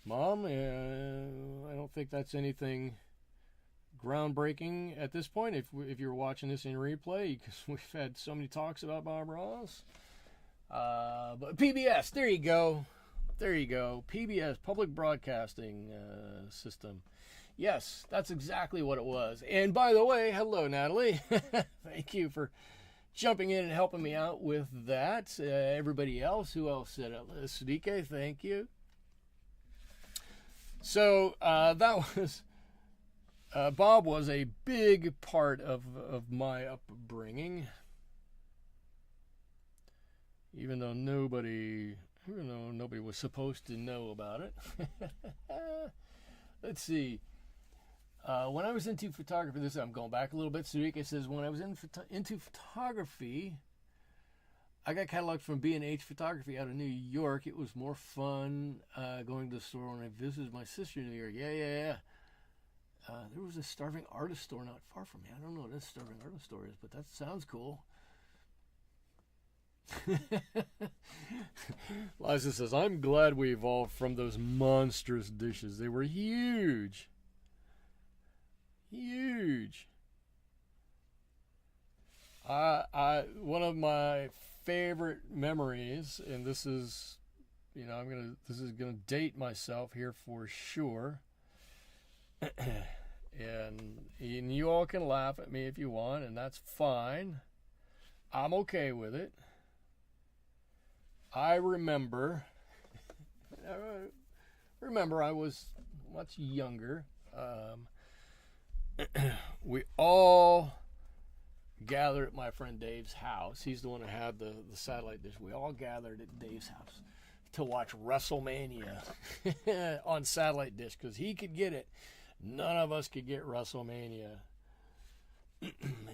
Speaker 1: Mom, I don't think that's anything groundbreaking at this point if you're watching this in replay, because we've had so many talks about Bob Ross. But PBS, there you go. There you go. PBS, Public Broadcasting System. Yes, that's exactly what it was. And by the way, hello, Natalie. Thank you for jumping in and helping me out with that. Everybody else, who else said it? Sudike, thank you. So that was... Bob was a big part of my upbringing, even though nobody was supposed to know about it. Let's see. When I was into photography, I'm going back a little bit. Sarika says, when I was into photography, I got catalogs from B&H Photography out of New York. It was more fun going to the store when I visited my sister in New York. Yeah. There was a Starving Artist store not far from me. I don't know what this Starving Artist store is, but that sounds cool. Liza says, I'm glad we evolved from those monstrous dishes. They were huge. Huge. One of my favorite memories, and this is gonna date myself here for sure. And you all can laugh at me if you want, and that's fine. I'm okay with it. I remember I was much younger. We all gathered at my friend Dave's house. He's the one who had the satellite dish. We all gathered at Dave's house to watch WrestleMania on satellite dish because he could get it. None of us could get WrestleMania.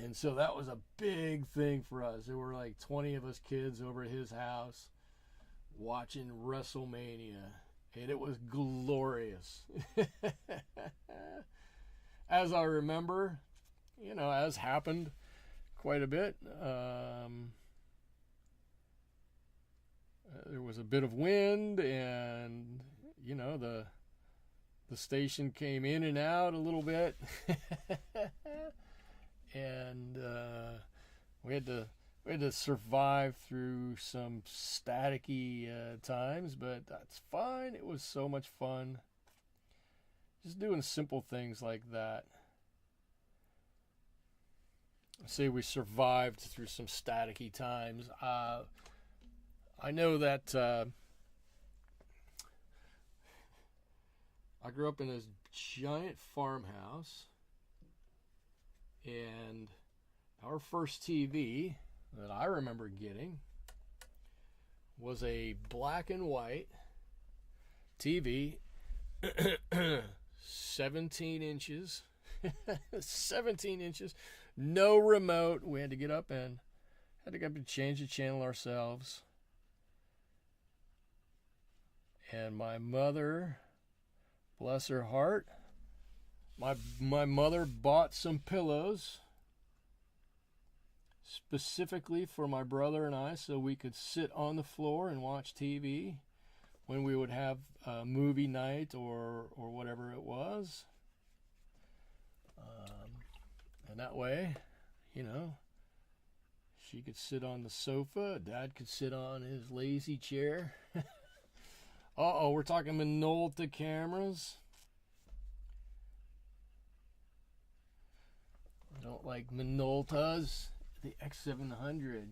Speaker 1: And so that was a big thing for us. There were like 20 of us kids over at his house watching WrestleMania. And it was glorious. As I remember, as happened quite a bit, there was a bit of wind and, the station came in and out a little bit. And we had to survive through some staticky times, but that's fine. It was so much fun. Just doing simple things like that. Say we survived through some staticky times. I know that I grew up in this giant farmhouse, and our first TV that I remember getting was a black and white TV, 17 inches, 17 inches, no remote. We had to get up and change the channel ourselves. And my mother, bless her heart, my mother bought some pillows specifically for my brother and I so we could sit on the floor and watch TV when we would have a movie night or whatever it was. And that way, she could sit on the sofa, Dad could sit on his lazy chair. Uh-oh, we're talking Minolta cameras. I don't like Minoltas. The X700.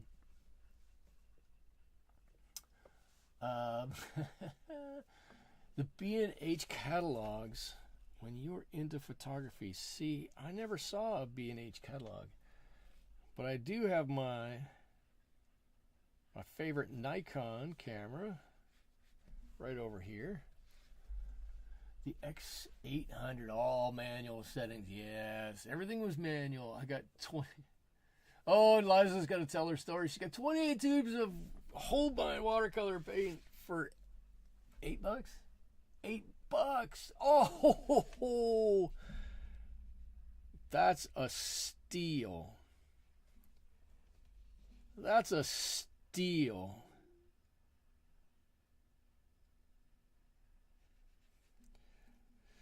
Speaker 1: The B&H catalogs, when you were into photography, see, I never saw a B&H catalog. But I do have my favorite Nikon camera right over here. The X800, all manual settings. Yes, everything was manual. I got 20. Oh, and Liza's got to tell her story. She got 28 tubes of Holbein watercolor paint for $8. $8. Oh, that's a steal. That's a steal.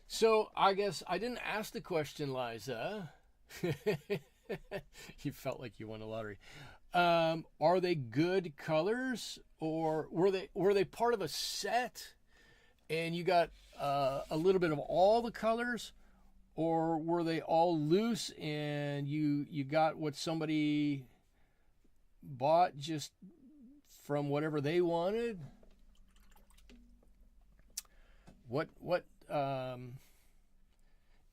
Speaker 1: So I guess I didn't ask the question, Liza. You felt like you won the lottery. Are they good colors, or were they part of a set and you got a little bit of all the colors, or were they all loose and you got what somebody bought just from whatever they wanted? What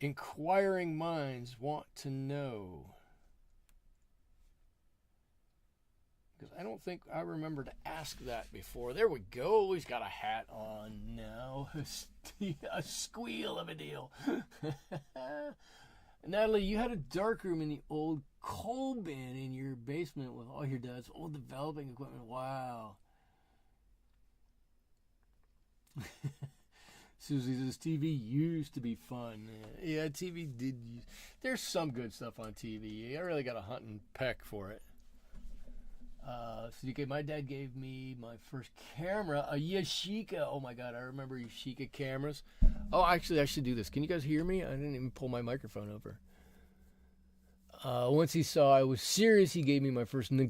Speaker 1: inquiring minds want to know? Because I don't think I remember to ask that before. There we go. He's got a hat on now. A squeal of a deal. Natalie, you had a darkroom in the old coal bin in your basement with all your dad's old developing equipment. Wow. Susie says TV used to be fun. Yeah, TV did. There's some good stuff on TV. I really got to hunt and peck for it. CK, my dad gave me my first camera, a Yashica. Oh my God, I remember Yashica cameras. Oh, actually, I should do this. Can you guys hear me? I didn't even pull my microphone over. Once he saw I was serious, he gave me my first my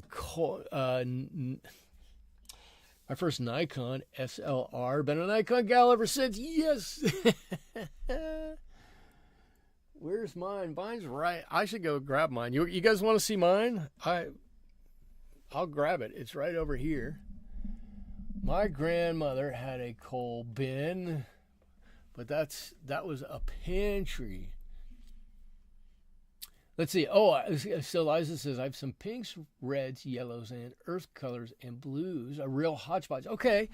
Speaker 1: first Nikon SLR. Been a Nikon gal ever since. Yes. Where's mine? Mine's right. I should go grab mine. You guys want to see mine? I'll grab it. It's right over here. My grandmother had a coal bin, but that was a pantry. Let's see. Oh, so Liza says, I have some pinks, reds, yellows, and earth colors and blues. A real hodgepodge. Okay,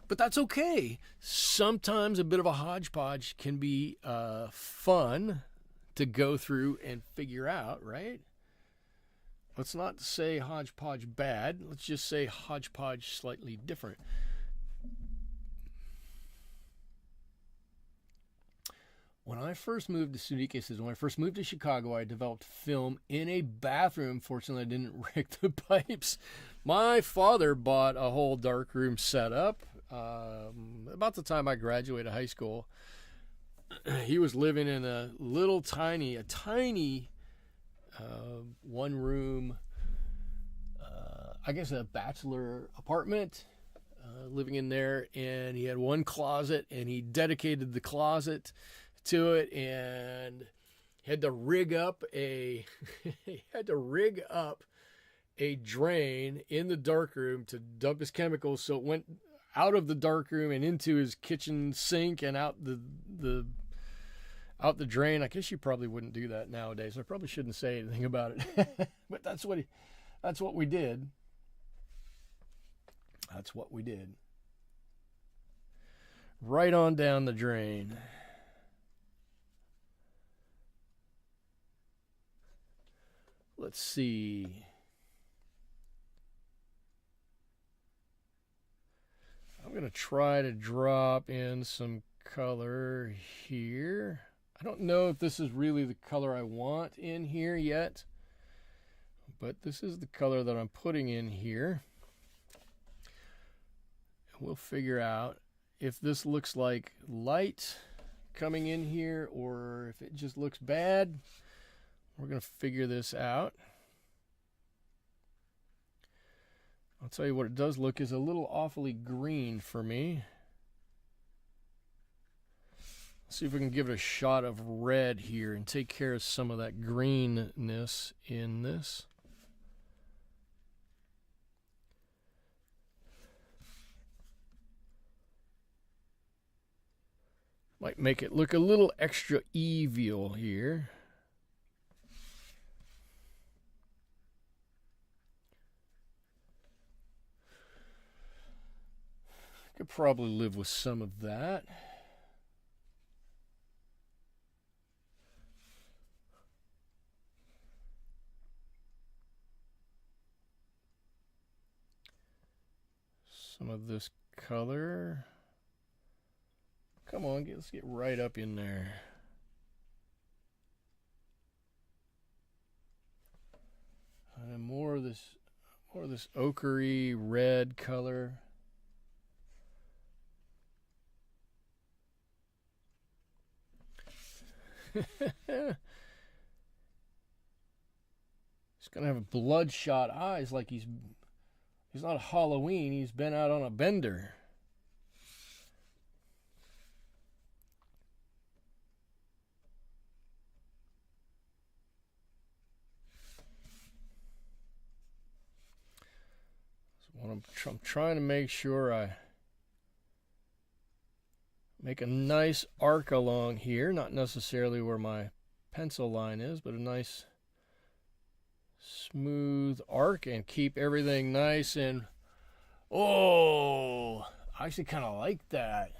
Speaker 1: but that's okay. Sometimes a bit of a hodgepodge can be fun to go through and figure out, right? Let's not say hodgepodge bad. Let's just say hodgepodge slightly different. When I first moved to Sudike says, when I first moved to Chicago, I developed film in a bathroom. Fortunately, I didn't rig the pipes. My father bought a whole darkroom setup about the time I graduated high school. He was living in a tiny one room, I guess a bachelor apartment, living in there, and he had one closet, and he dedicated the closet to it, and had to rig up a drain in the darkroom to dump his chemicals, so it went out of the darkroom and into his kitchen sink and out the drain. I guess you probably wouldn't do that nowadays. I probably shouldn't say anything about it. But that's what we did. That's what we did. Right on down the drain. Let's see. I'm going to try to drop in some color here. I don't know if this is really the color I want in here yet, but this is the color that I'm putting in here. And we'll figure out if this looks like light coming in here or if it just looks bad. We're going to figure this out. I'll tell you what it does look is a little awfully green for me. See if we can give it a shot of red here and take care of some of that greenness in this. Might make it look a little extra evil here. Could probably live with some of that. Some of this color. Come on, let's get right up in there. And more of this ochre red color. He's gonna have bloodshot eyes like he's not Halloween, he's been out on a bender. I'm trying to make sure I make a nice arc along here, not necessarily where my pencil line is, but a nice smooth arc, and keep everything nice and, oh, I actually kind of like that.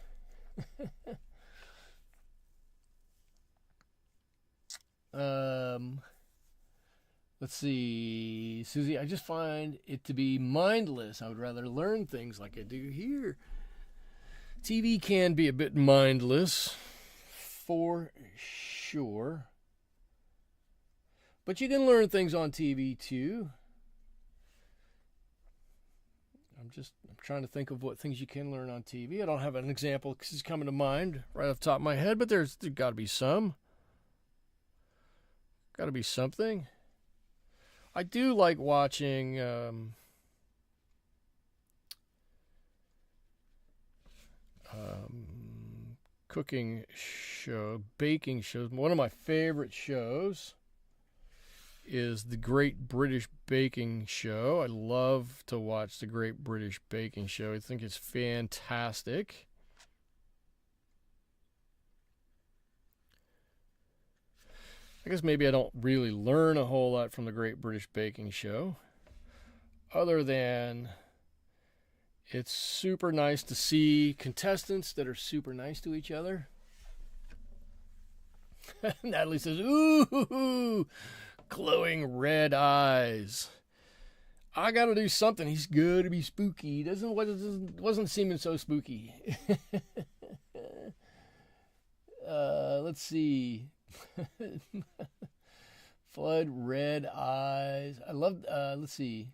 Speaker 1: Let's see, Susie, I just find it to be mindless. I would rather learn things like I do here. TV can be a bit mindless, for sure. But you can learn things on TV too. I'm trying to think of what things you can learn on TV. I don't have an example because it's coming to mind right off the top of my head, but there's got to be some. Got to be something. I do like watching cooking show, baking shows. One of my favorite shows is the Great British Baking Show. I love to watch the Great British Baking Show. I think it's fantastic. I guess maybe I don't really learn a whole lot from the Great British Baking Show, other than it's super nice to see contestants that are super nice to each other. Natalie says, ooh, glowing red eyes. I gotta do something. He's good to be spooky. Wasn't seeming so spooky. Let's see. Flood red eyes. I love. Let's see.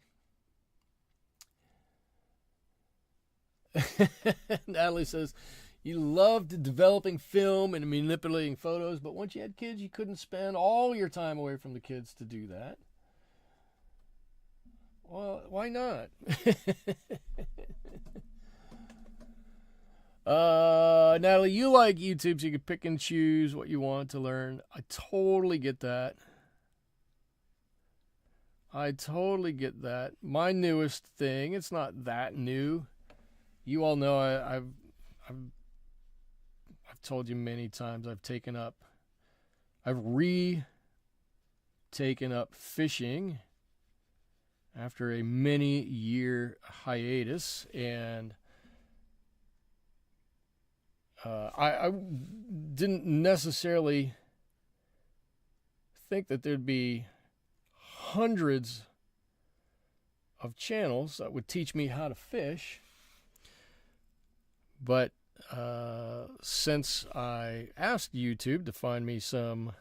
Speaker 1: Natalie says, you loved developing film and manipulating photos, but once you had kids, you couldn't spend all your time away from the kids to do that. Well, why not? Natalie, you like YouTube, so you can pick and choose what you want to learn. I totally get that. My newest thing, it's not that new. You all know I've told you many times I've retaken up fishing after a many-year hiatus, and I didn't necessarily think that there'd be hundreds of channels that would teach me how to fish. But since I asked YouTube to find me some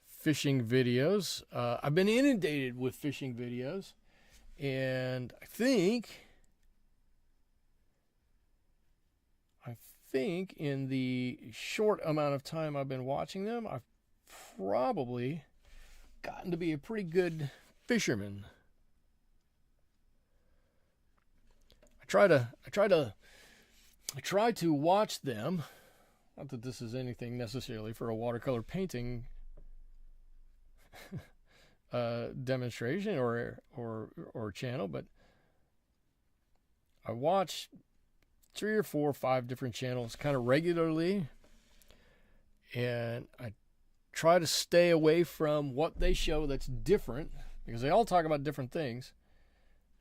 Speaker 1: fishing videos, I've been inundated with fishing videos, and I think in the short amount of time I've been watching them, I've probably gotten to be a pretty good fisherman. I try to watch them. Not that this is anything necessarily for a watercolor painting demonstration or channel, but I watch 3 or 4 or 5 different channels kind of regularly, and I try to stay away from what they show that's different, because they all talk about different things,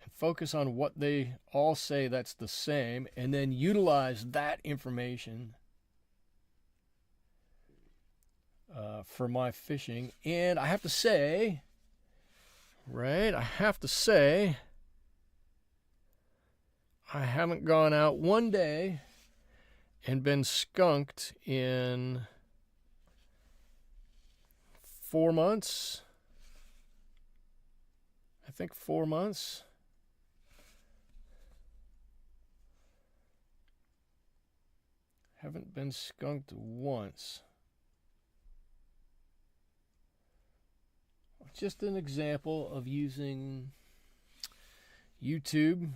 Speaker 1: and focus on what they all say that's the same, and then utilize that information for my fishing. And I have to say, I haven't gone out one day and been skunked in 4 months. I think 4 months. Haven't been skunked once. Just an example of using YouTube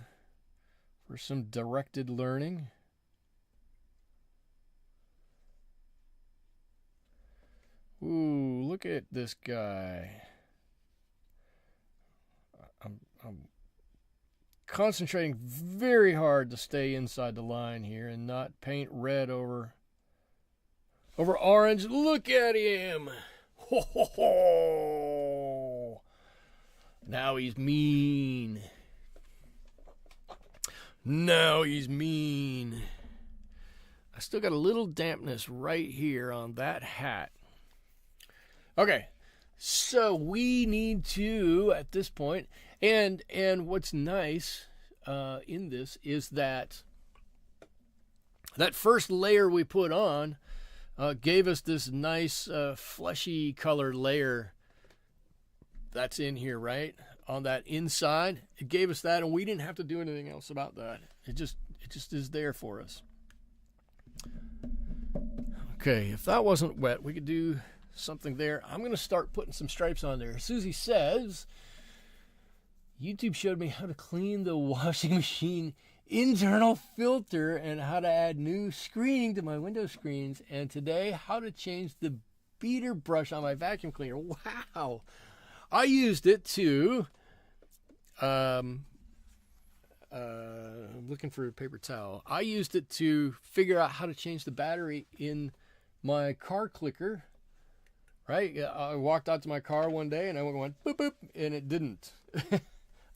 Speaker 1: for some directed learning. Ooh, look at this guy. I'm concentrating very hard to stay inside the line here and not paint red over orange. Look at him. Ho, ho, ho. Now he's mean. Now he's mean. I still got a little dampness right here on that hat. Okay, so we need to, at this point, and what's nice in this is that first layer we put on gave us this nice fleshy colored layer that's in here, right? On that inside, it gave us that, and we didn't have to do anything else about that. It just is there for us. Okay, if that wasn't wet, we could do something there. I'm going to start putting some stripes on there. Susie says, YouTube showed me how to clean the washing machine internal filter and how to add new screening to my window screens, and today how to change the beater brush on my vacuum cleaner. Wow. I used it to looking for a paper towel. I used it to figure out how to change the battery in my car clicker. Right? I walked out to my car one day and I went boop boop, and it didn't.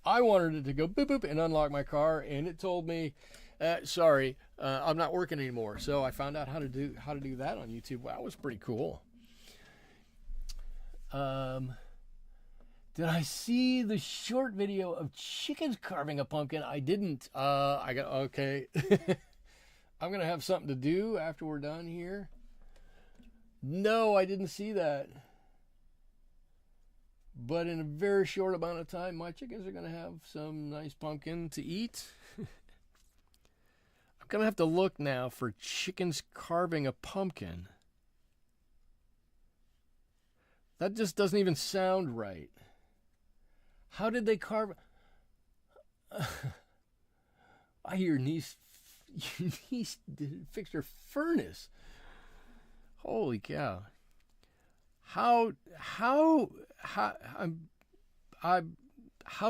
Speaker 1: I wanted it to go boop boop and unlock my car, and it told me, sorry, I'm not working anymore. So I found out how to do that on YouTube. Wow, that was pretty cool. Did I see the short video of chickens carving a pumpkin? I didn't. Okay. I'm gonna have something to do after we're done here. No, I didn't see that. But in a very short amount of time, my chickens are going to have some nice pumpkin to eat. I'm going to have to look now for chickens carving a pumpkin. That just doesn't even sound right. How did they carve? I hear niece fixed her furnace. Holy cow. How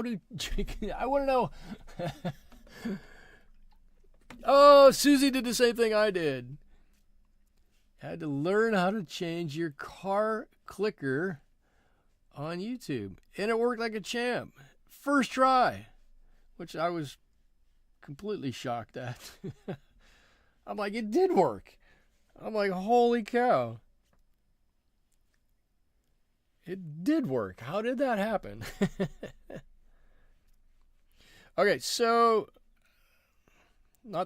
Speaker 1: do chicken, I want to know. Oh, Susie did the same thing I did. Had to learn how to change your car clicker on YouTube. And it worked like a champ. First try. Which I was completely shocked at. I'm like, it did work. I'm like, holy cow. It did work. How did that happen? Okay, so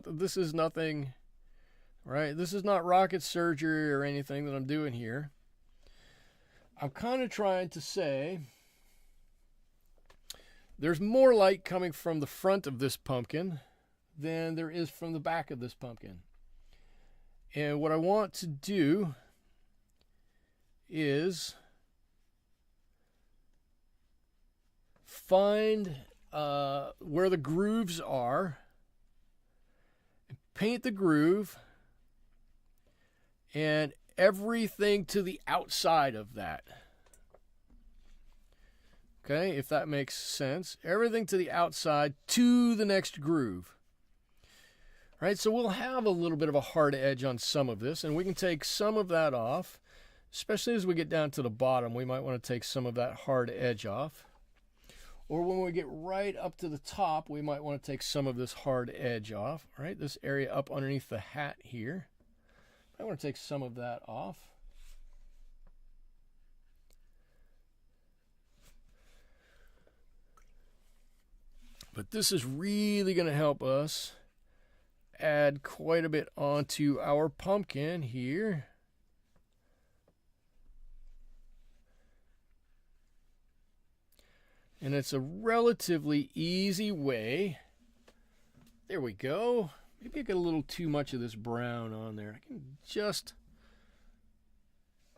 Speaker 1: this is nothing, right? This is not rocket surgery or anything that I'm doing here. I'm kind of trying to say there's more light coming from the front of this pumpkin than there is from the back of this pumpkin. And what I want to do is find where the grooves are, paint the groove, and everything to the outside of that. Okay, if that makes sense. Everything to the outside to the next groove. Right, so we'll have a little bit of a hard edge on some of this, and we can take some of that off. Especially as we get down to the bottom, we might want to take some of that hard edge off. Or when we get right up to the top, we might want to take some of this hard edge off. Right, this area up underneath the hat here. I want to take some of that off. But this is really going to help us add quite a bit onto our pumpkin here. And it's a relatively easy way. There we go. Maybe I got a little too much of this brown on there. I can just,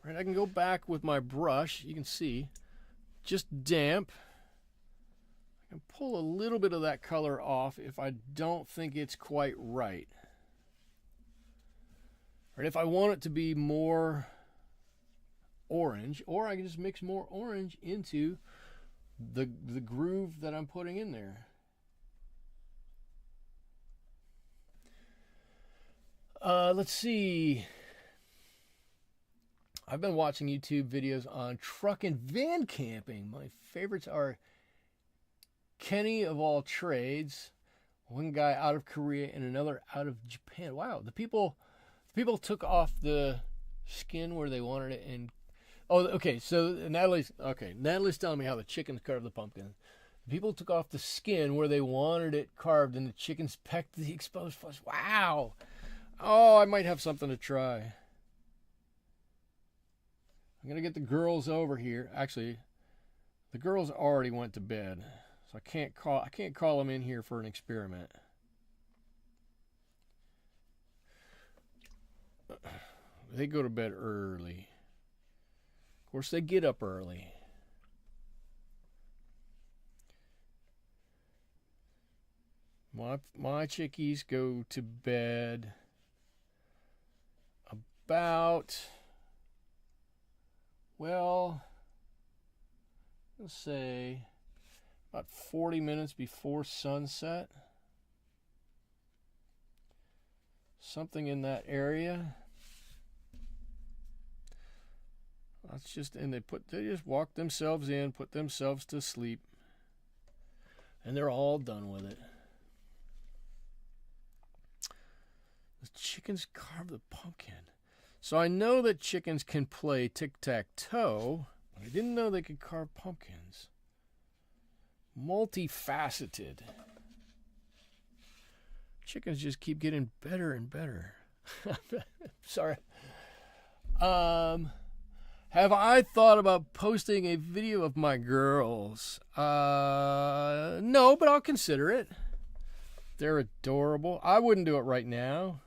Speaker 1: right, I can go back with my brush. You can see, just damp. I can pull a little bit of that color off if I don't think it's quite right. Right, if I want it to be more orange, or I can just mix more orange into the groove that I'm putting in there. Let's see. I've been watching YouTube videos on truck and van camping. My favorites are Kenny of all trades, one guy out of Korea and another out of Japan. Wow, the people took off the skin where they wanted it, and okay. So Natalie's telling me how the chickens carved the pumpkin. The people took off the skin where they wanted it carved, and the chickens pecked the exposed flesh. Wow. Oh, I might have something to try. I'm gonna get the girls over here. Actually, the girls already went to bed, so I can't call them in here for an experiment. They go to bed early. Of course, they get up early. My chickies go to bed about, well, let's say about 40 minutes before sunset. Something in that area. That's just, and they just walk themselves in, put themselves to sleep, and they're all done with it. The chickens carve the pumpkin. So I know that chickens can play tic-tac-toe, but I didn't know they could carve pumpkins. Multifaceted. Chickens just keep getting better and better. Sorry. Have I thought about posting a video of my girls? No, but I'll consider it. They're adorable. I wouldn't do it right now,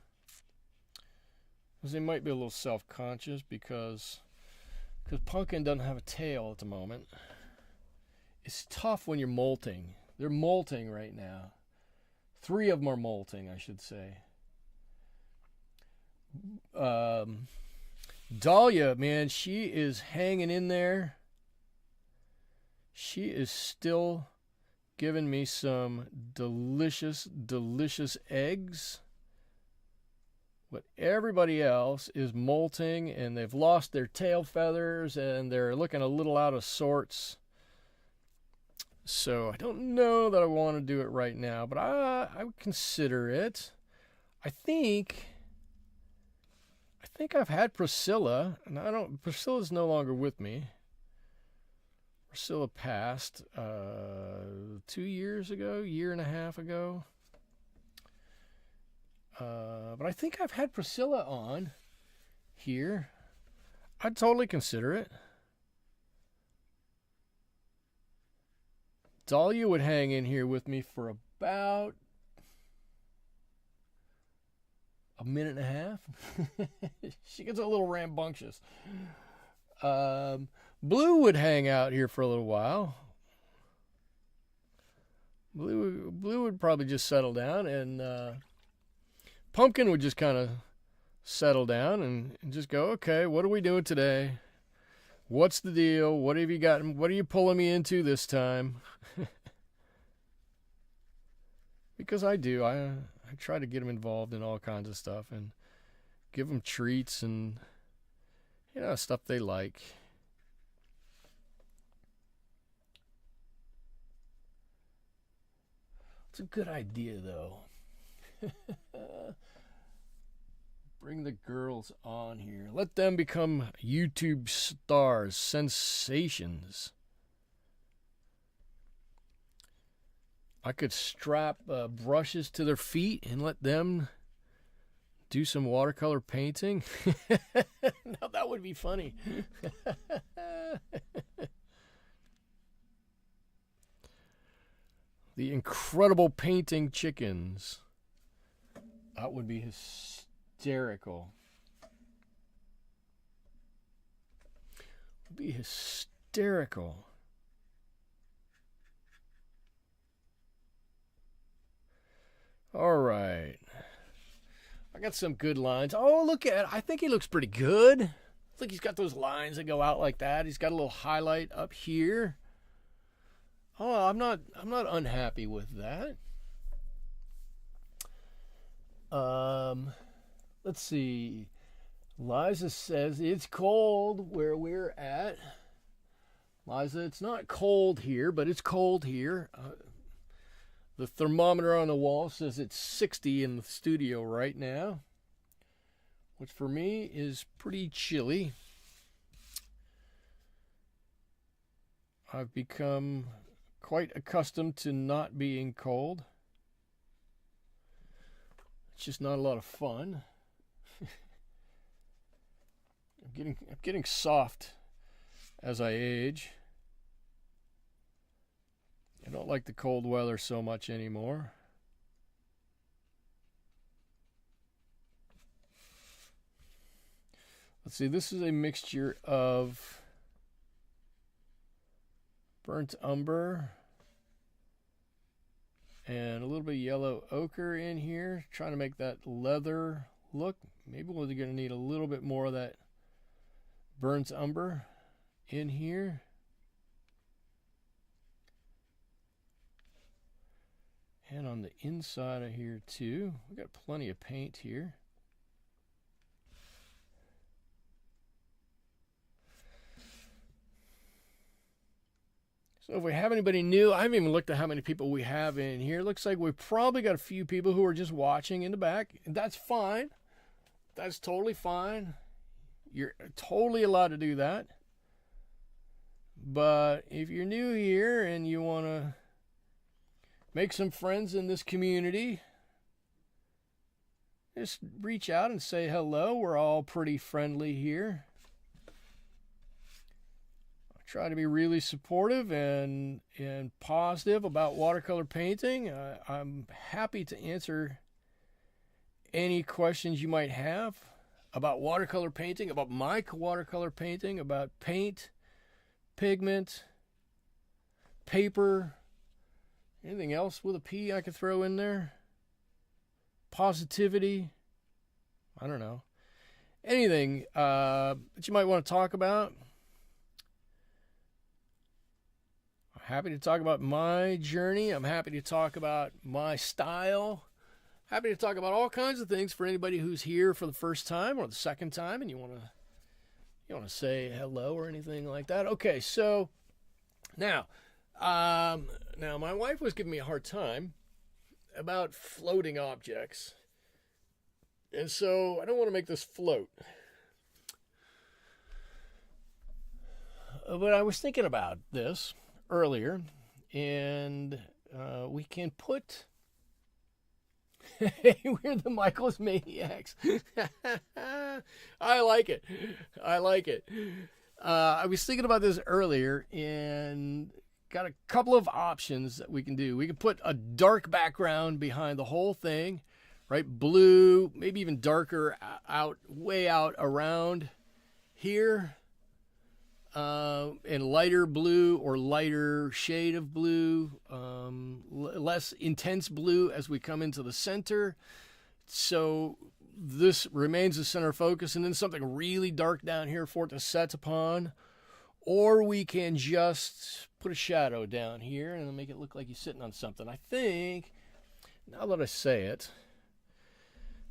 Speaker 1: because they might be a little self-conscious because Pumpkin doesn't have a tail at the moment. It's tough when you're molting. They're molting right now. 3 of them are molting, I should say. Dahlia, man, she is hanging in there. She is still giving me some delicious, delicious eggs. But everybody else is molting, and they've lost their tail feathers, and they're looking a little out of sorts. So I don't know that I want to do it right now, but I would consider it. I think I've had Priscilla, and Priscilla's no longer with me. Priscilla passed 2 years ago, year and a half ago. But I think I've had Priscilla on here. I'd totally consider it. Dahlia would hang in here with me for about a minute and a half. She gets a little rambunctious. Blue would hang out here for a little while. Blue would probably just settle down, and Pumpkin would just kind of settle down and just go, okay, what are we doing today? What's the deal? What have you got? What are you pulling me into this time? Because I do. I try to get them involved in all kinds of stuff and give them treats and, stuff they like. It's a good idea, though. Bring the girls on here. Let them become YouTube stars, sensations. I could strap brushes to their feet and let them do some watercolor painting. Now that would be funny. The incredible painting chickens. That would be hysterical. Would be hysterical. All right. I got some good lines. Oh, look at it. I think he looks pretty good. I think he's got those lines that go out like that. He's got a little highlight up here. Oh, I'm not unhappy with that. Let's see. Liza says it's cold where we're at. Liza, it's not cold here, but it's cold here. The thermometer on the wall says it's 60 in the studio right now, which for me is pretty chilly. I've become quite accustomed to not being cold. It's just not a lot of fun. I'm getting soft as I age. I don't like the cold weather so much anymore. Let's see, this is a mixture of burnt umber and a little bit of yellow ochre in here, trying to make that leather look. Maybe we're going to need a little bit more of that burnt umber in here. And on the inside of here too, we got plenty of paint here. So if we have anybody new, I haven't even looked at how many people we have in here. Looks like we've probably got a few people who are just watching in the back. That's fine. That's totally fine. You're totally allowed to do that. But if you're new here and you want to make some friends in this community, just reach out and say hello. We're all pretty friendly here. I try to be really supportive and positive about watercolor painting. I'm happy to answer any questions you might have about watercolor painting, about my watercolor painting, about paint, pigment, paper, anything else with a P I could throw in there? Positivity. I don't know. Anything that you might want to talk about. I'm happy to talk about my journey. I'm happy to talk about my style. Happy to talk about all kinds of things for anybody who's here for the first time or the second time and you want to say hello or anything like that. Okay, so now my wife was giving me a hard time about floating objects. And so I don't want to make this float. But I was thinking about this earlier, and we can put... Hey, we're the Michaels Maniacs. I like it. I was thinking about this earlier and got a couple of options that we can do. We can put a dark background behind the whole thing, right? Blue, maybe even darker way out around here. And lighter blue or lighter shade of blue, less intense blue as we come into the center. So this remains the center focus, and then something really dark down here for it to set upon. Or we can just put a shadow down here and make it look like you're sitting on something. I think, now that I say it,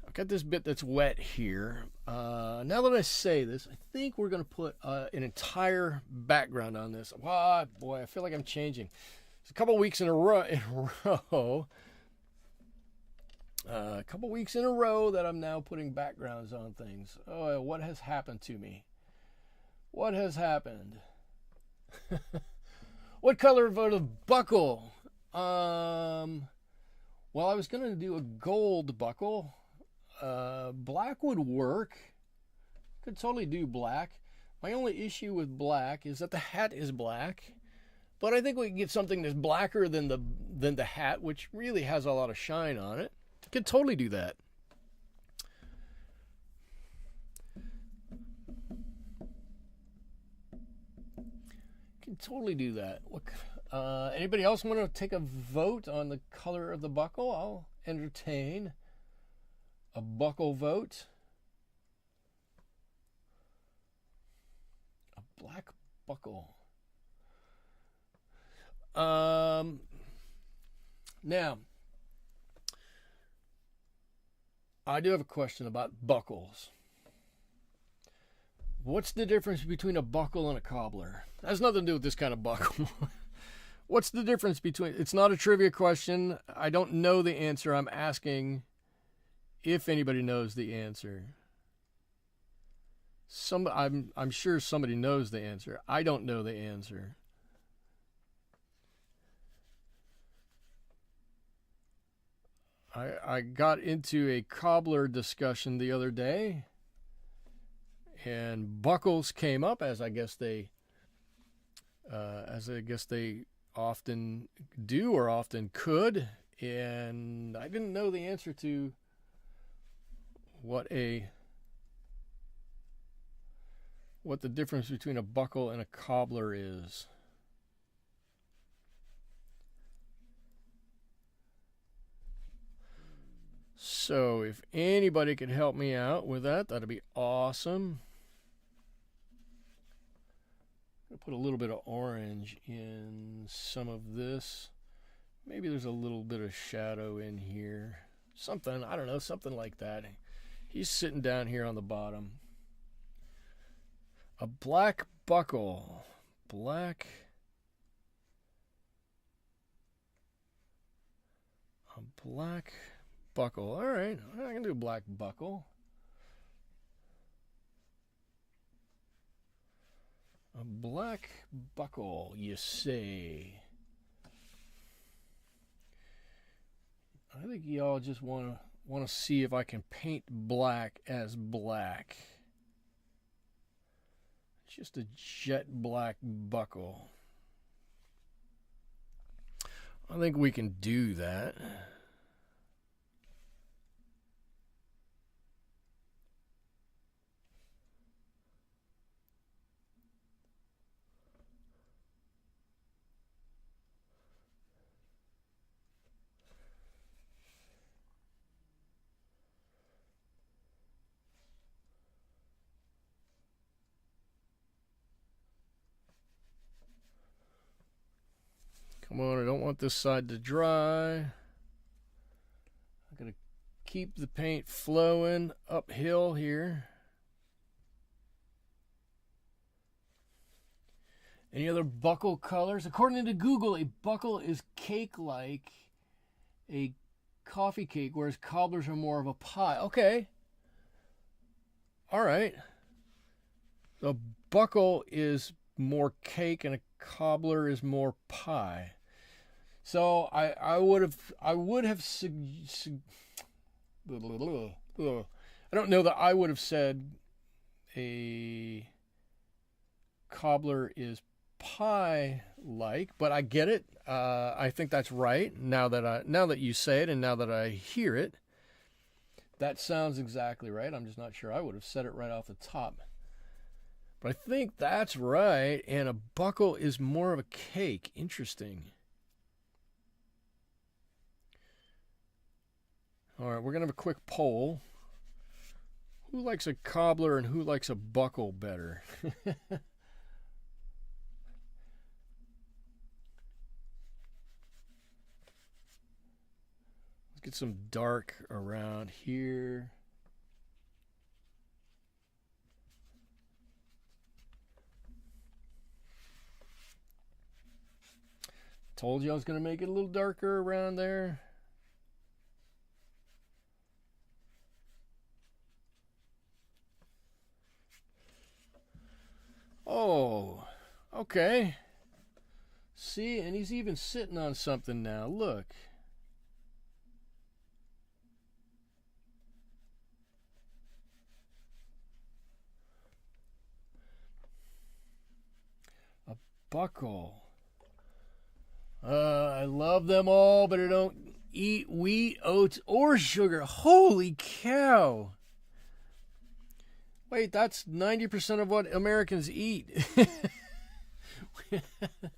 Speaker 1: I've got this bit that's wet here. Now that I say this, I think we're going to put an entire background on this. Oh, boy, I feel like I'm changing. It's a couple weeks in a row. A couple weeks in a row that I'm now putting backgrounds on things. Oh, what has happened to me? What has happened? What color for the buckle? Well, I was going to do a gold buckle. Black would work. Could totally do black. My only issue with black is that the hat is black. But I think we can get something that's blacker than the hat, which really has a lot of shine on it. Could totally do that. Could totally do that. Anybody else want to take a vote on the color of the buckle? I'll entertain a buckle vote. A black buckle. Now, I do have a question about buckles. What's the difference between a buckle and a cobbler? That has nothing to do with this kind of buckle. What's the difference between... It's not a trivia question. I don't know the answer. I'm asking if anybody knows the answer. I'm sure somebody knows the answer. I don't know the answer. I got into a cobbler discussion the other day, and buckles came up, as I guess they often do or often could, and I didn't know the answer to what the difference between a buckle and a cobbler is. So if anybody could help me out with that, that'd be awesome. I'll put a little bit of orange in some of this. Maybe there's a little bit of shadow in here. Something, I don't know, something like that. He's sitting down here on the bottom. A black buckle. A black buckle. All right, I can do a black buckle. A black buckle, you say? I think y'all just want to see if I can paint black as black. Just a jet black buckle. I think we can do that. Come on, I don't want this side to dry. I'm going to keep the paint flowing uphill here. Any other buckle colors? According to Google, a buckle is cake-like a coffee cake, whereas cobblers are more of a pie. Okay. All right. The buckle is more cake and a cobbler is more pie. So I would have I don't know that I would have said a cobbler is pie like, but I get it. I think that's right. Now that you say it and now that I hear it, that sounds exactly right. I'm just not sure I would have said it right off the top. But I think that's right, and a buckle is more of a cake. Interesting. All right, we're going to have a quick poll. Who likes a cobbler and who likes a buckle better? Let's get some dark around here. Told you I was going to make it a little darker around there. Oh, okay. See, and he's even sitting on something now. Look. A buckle. I love them all, but I don't eat wheat, oats, or sugar. Holy cow. Wait, that's 90% of what Americans eat.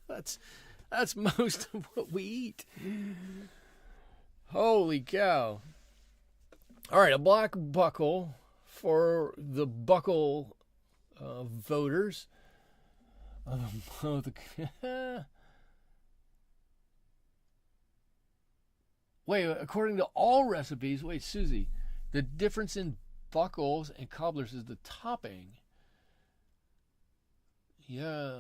Speaker 1: That's most of what we eat. Holy cow. All right, a black buckle for the buckle voters. Wait, according to all recipes, wait, Susie, The difference in buckles and cobblers is the topping. Yeah.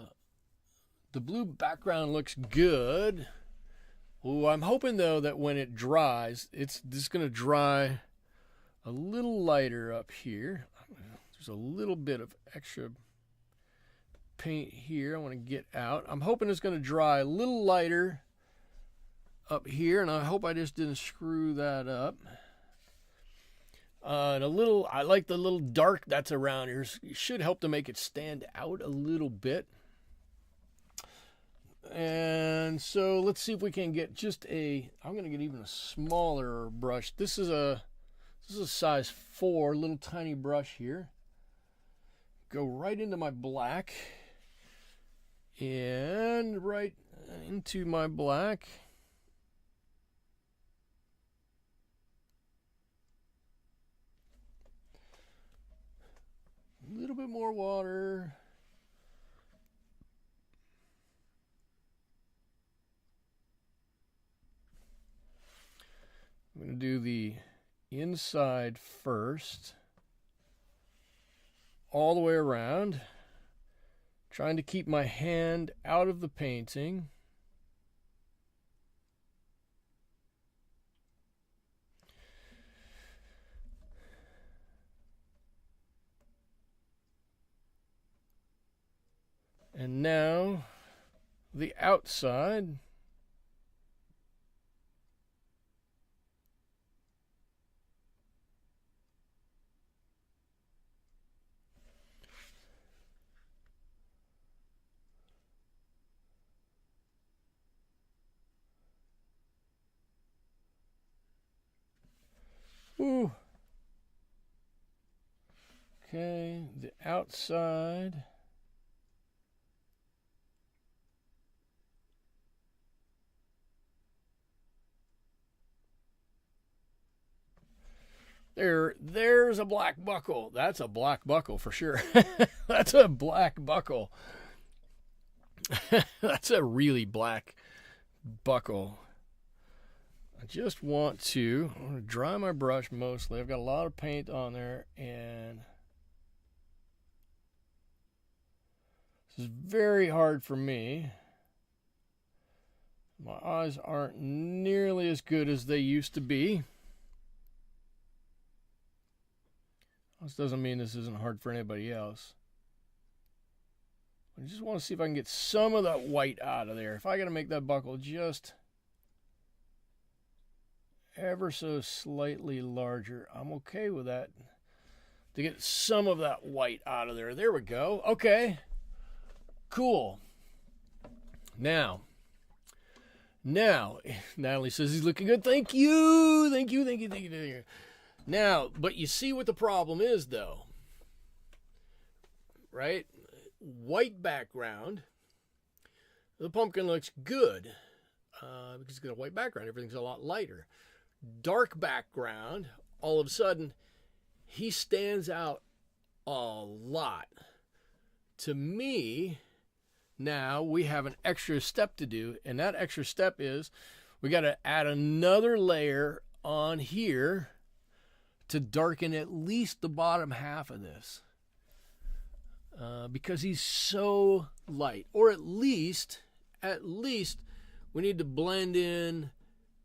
Speaker 1: The blue background looks good. Oh, I'm hoping though that when it dries, it's just going to dry a little lighter up here. There's a little bit of extra paint here I want to get out. I'm hoping it's going to dry a little lighter up here, and I hope I just didn't screw that up. And I like the little dark that's around here. It should help to make it stand out a little bit. And so let's see if we can get just I'm going to get even a smaller brush. This is a size 4, little tiny brush here. Go right into my black. And right into my black. A little bit more water. I'm going to do the inside first, all the way around, trying to keep my hand out of the painting. And now the outside. Ooh. Okay, the outside. There's a black buckle. That's a black buckle for sure. That's a black buckle. That's a really black buckle. I just want to dry my brush mostly. I've got a lot of paint on there, and this is very hard for me. My eyes aren't nearly as good as they used to be. This doesn't mean this isn't hard for anybody else. I just want to see if I can get some of that white out of there. If I got to make that buckle just ever so slightly larger, I'm okay with that. To get some of that white out of there. There we go. Okay. Cool. Now, Natalie says he's looking good. Thank you. Thank you. Now, but you see what the problem is, though, right? White background. The pumpkin looks good because it's got a white background. Everything's a lot lighter. Dark background, all of a sudden, he stands out a lot. To me, now we have an extra step to do, and that extra step is we got to add another layer on here to darken at least the bottom half of this, because he's so light. Or at least we need to blend in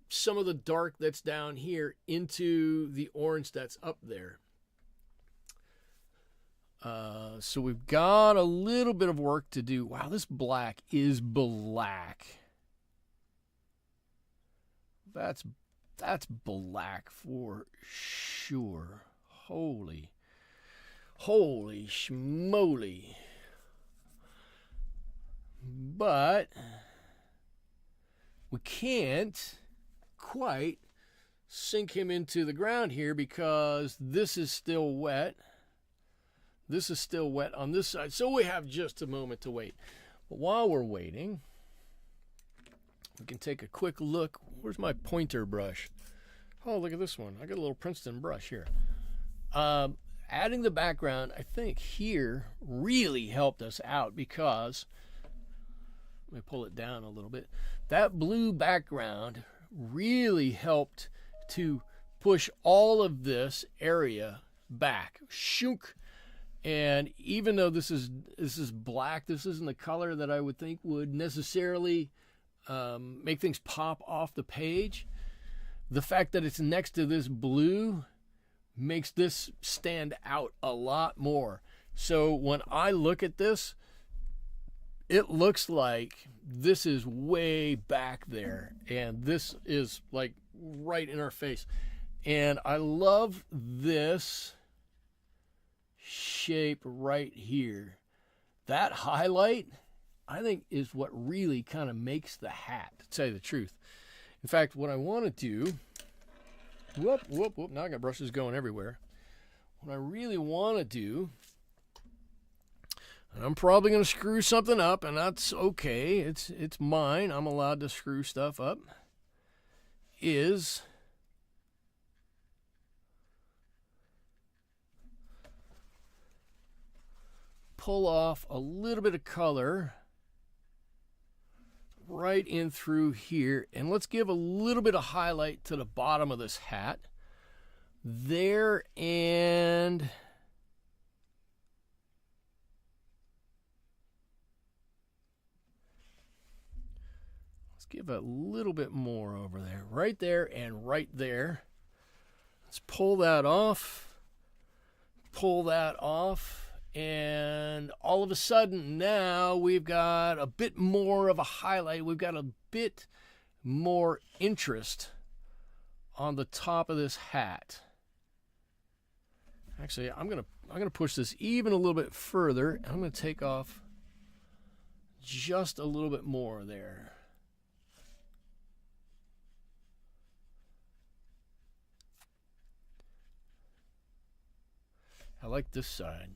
Speaker 1: some of the dark that's down here into the orange that's up there. So we've got a little bit of work to do. Wow, this black is black. That's black for sure. Holy schmoly. But we can't quite sink him into the ground here because this is still wet. This is still wet on this side. So we have just a moment to wait. But while we're waiting, we can take a quick look. Where's my pointer brush? Oh, look at this one. I got a little Princeton brush here. Adding the background, I think here really helped us out because, let me pull it down a little bit. That blue background really helped to push all of this area back. Shook. And even though this is black, this isn't the color that I would think would necessarily make things pop off the page. The fact that it's next to this blue makes this stand out a lot more. So when I look at this, it looks like this is way back there, and this is like right in our face. And I love this shape right here. That highlight, I think, is what really kind of makes the hat, to tell you the truth. In fact, what I want to do, whoop, now I got brushes going everywhere. What I really want to do, and I'm probably going to screw something up, and that's okay. It's mine. I'm allowed to screw stuff up. Is pull off a little bit of color right in through here, and let's give a little bit of highlight to the bottom of this hat there, and let's give a little bit more over there, right there and right there. Let's pull that off, and all of a sudden now we've got a bit more of a highlight. We've got a bit more interest on the top of this hat. Actually, I'm gonna push this even a little bit further, and I'm gonna take off just a little bit more there. I like this side.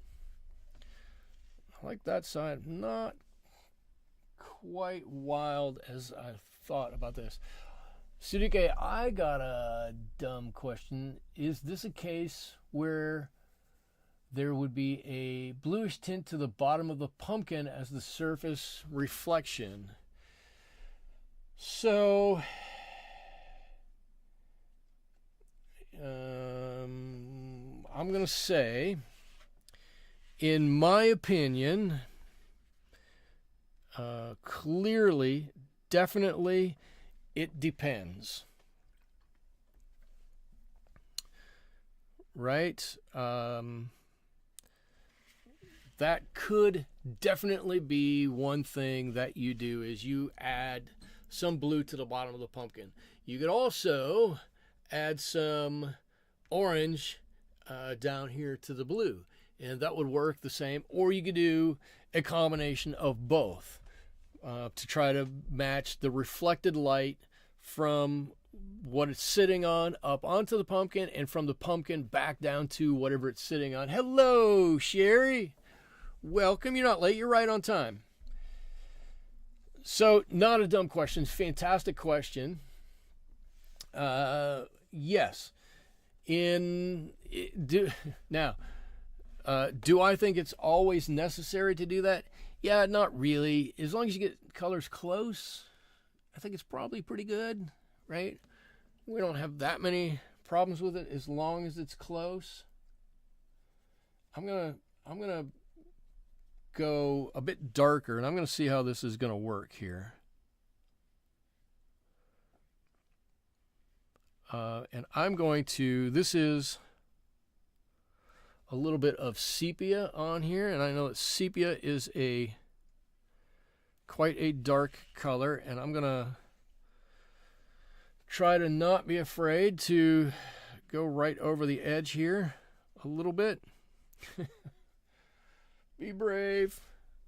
Speaker 1: I like that side. Not quite wild as I thought about this. Sudike, I got a dumb question. Is this a case where there would be a bluish tint to the bottom of the pumpkin as the surface reflection? So, I'm going to say, in my opinion, clearly, definitely, it depends. Right? That could definitely be one thing that you do, is you add some blue to the bottom of the pumpkin. You could also add some orange down here to the blue, and that would work the same. Or you could do a combination of both to try to match the reflected light from what it's sitting on up onto the pumpkin, and from the pumpkin back down to whatever it's sitting on. Hello, Sherry. Welcome. You're not late. You're right on time. So, not a dumb question. Fantastic question. Yes. Do I think it's always necessary to do that? Yeah, not really. As long as you get colors close, I think it's probably pretty good, right? We don't have that many problems with it as long as it's close. I'm gonna go a bit darker, and I'm gonna see how this is gonna work here. And I'm going to, this is a little bit of sepia on here, and I know that sepia is quite a dark color, and I'm gonna try to not be afraid to go right over the edge here a little bit. Be brave.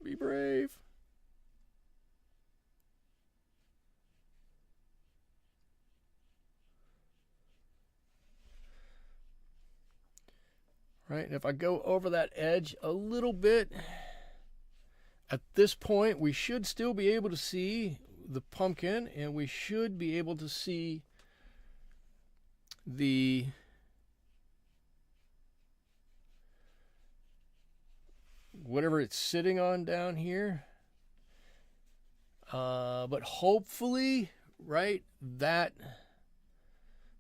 Speaker 1: Be brave. Right, and if I go over that edge a little bit, at this point we should still be able to see the pumpkin, and we should be able to see the whatever it's sitting on down here. But hopefully, right, that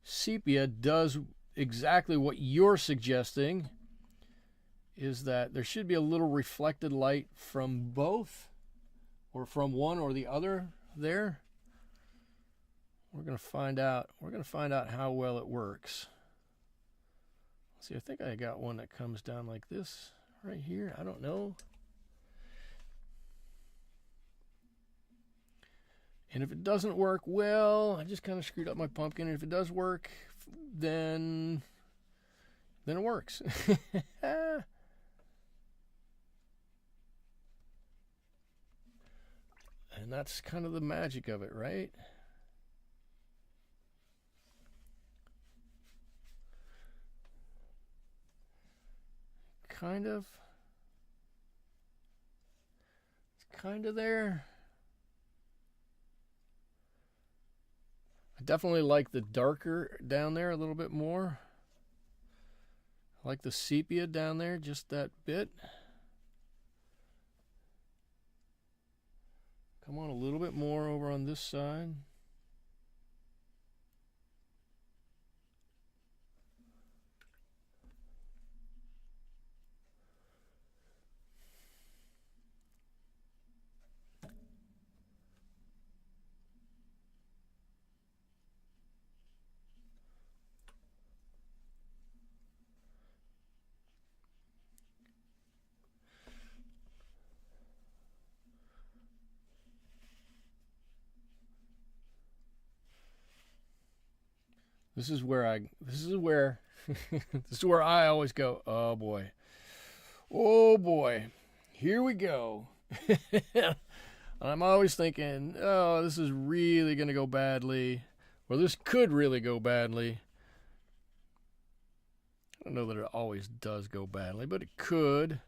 Speaker 1: Sepia does exactly what you're suggesting, is that there should be a little reflected light from both, or from one or the other there. We're going to find out. We're going to find out how well it works. Let's see, I think I got one that comes down like this right here. I don't know. And if it doesn't work, well, I just kind of screwed up my pumpkin. And if it does work, then it works. And that's kind of the magic of it, right? Kind of. It's kind of there. I definitely like the darker down there a little bit more. I like the sepia down there just that bit. Come on a little bit more over on this side. This is where I always go, oh boy, here we go. I'm always thinking, oh, this is really going to go badly, or this could really go badly. I don't know that it always does go badly, but it could.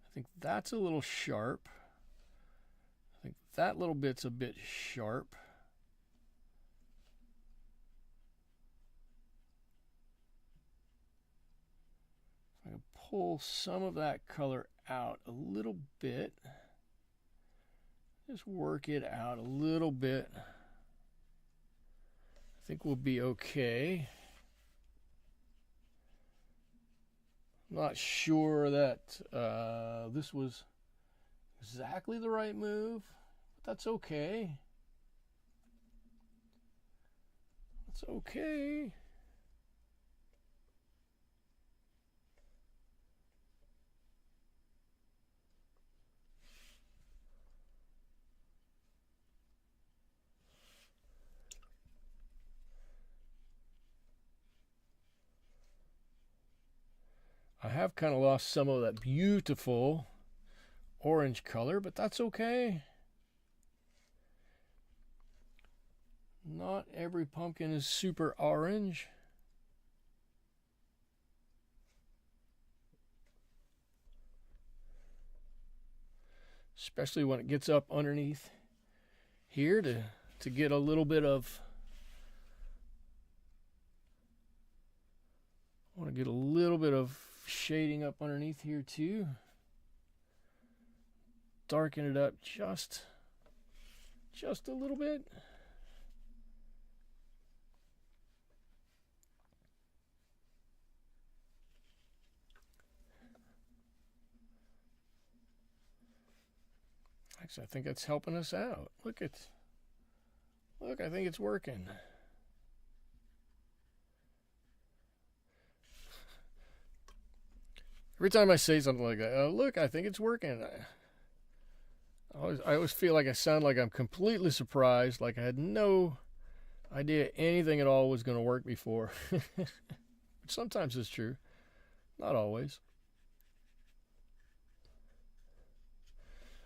Speaker 1: I think that's a little sharp. I think that little bit's a bit sharp. If I can pull some of that color out a little bit, just work it out a little bit, I think we'll be okay. Not sure that this was exactly the right move, but that's okay. That's okay. I have kind of lost some of that beautiful orange color, but that's okay. Not every pumpkin is super orange. Especially when it gets up underneath here to get a little bit of, I want to get a little bit of shading up underneath here too. Darken it up just a little bit. Actually, I think it's helping us out. Look, I think it's working. Every time I say something like that, look, I think it's working. I always feel like I sound like I'm completely surprised, like I had no idea anything at all was going to work before. Which sometimes is true, not always.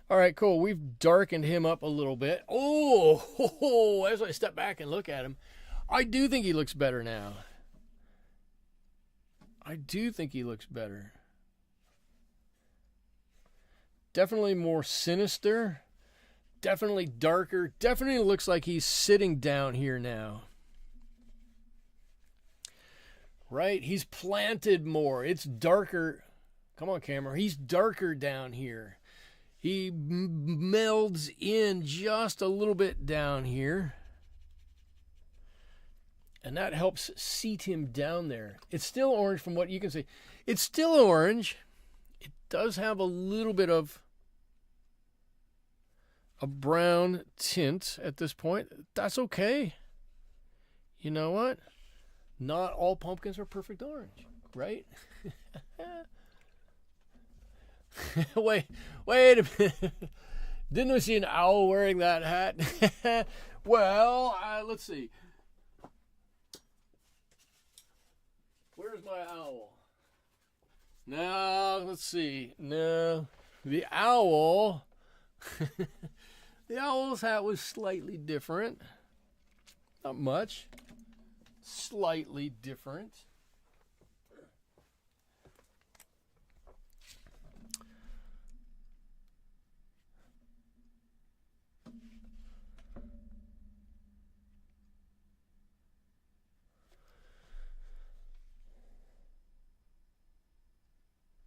Speaker 1: All right, cool. We've darkened him up a little bit. Oh, as I step back and look at him, I do think he looks better now. I do think he looks better. Definitely more sinister. Definitely darker. Definitely looks like he's sitting down here now. Right? He's planted more. It's darker. Come on, camera. He's darker down here. He melds in just a little bit down here. And that helps seat him down there. It's still orange from what you can see. It's still orange. It does have a little bit of a brown tint at this point. That's okay. You know what? Not all pumpkins are perfect orange, right? Wait a minute. Didn't we see an owl wearing that hat? Well, let's see. Where's my owl? No, let's see. No, the owl. The owl's hat was slightly different. Not much. Slightly different.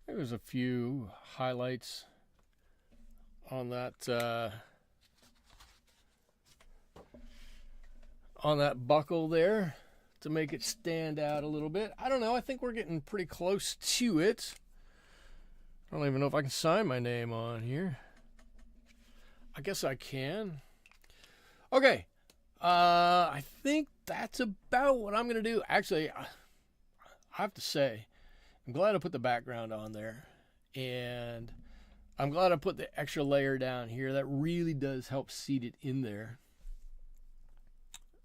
Speaker 1: There's a few highlights on that buckle there to make it stand out a little bit. I don't know. I think we're getting pretty close to it. I don't even know if I can sign my name on here. I guess I can. Okay. I think that's about what I'm going to do. Actually, I have to say, I'm glad I put the background on there, and I'm glad I put the extra layer down here. That really does help seat it in there.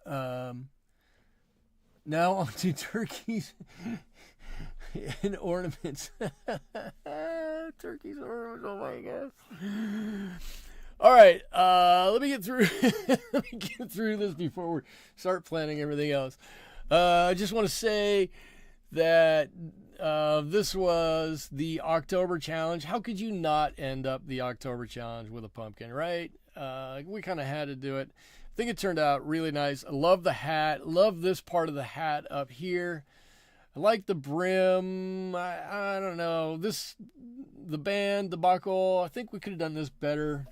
Speaker 1: Now on to turkeys and ornaments. Turkeys and ornaments, oh my gosh. All right, let me get through let me get through this before we start planning everything else. I just want to say that this was the October challenge. How could you not end up the October challenge with a pumpkin, right? We kind of had to do it. I think it turned out really nice. I love the hat. Love this part of the hat up here. I like the brim. I don't know. The band, the buckle. I think we could have done this better.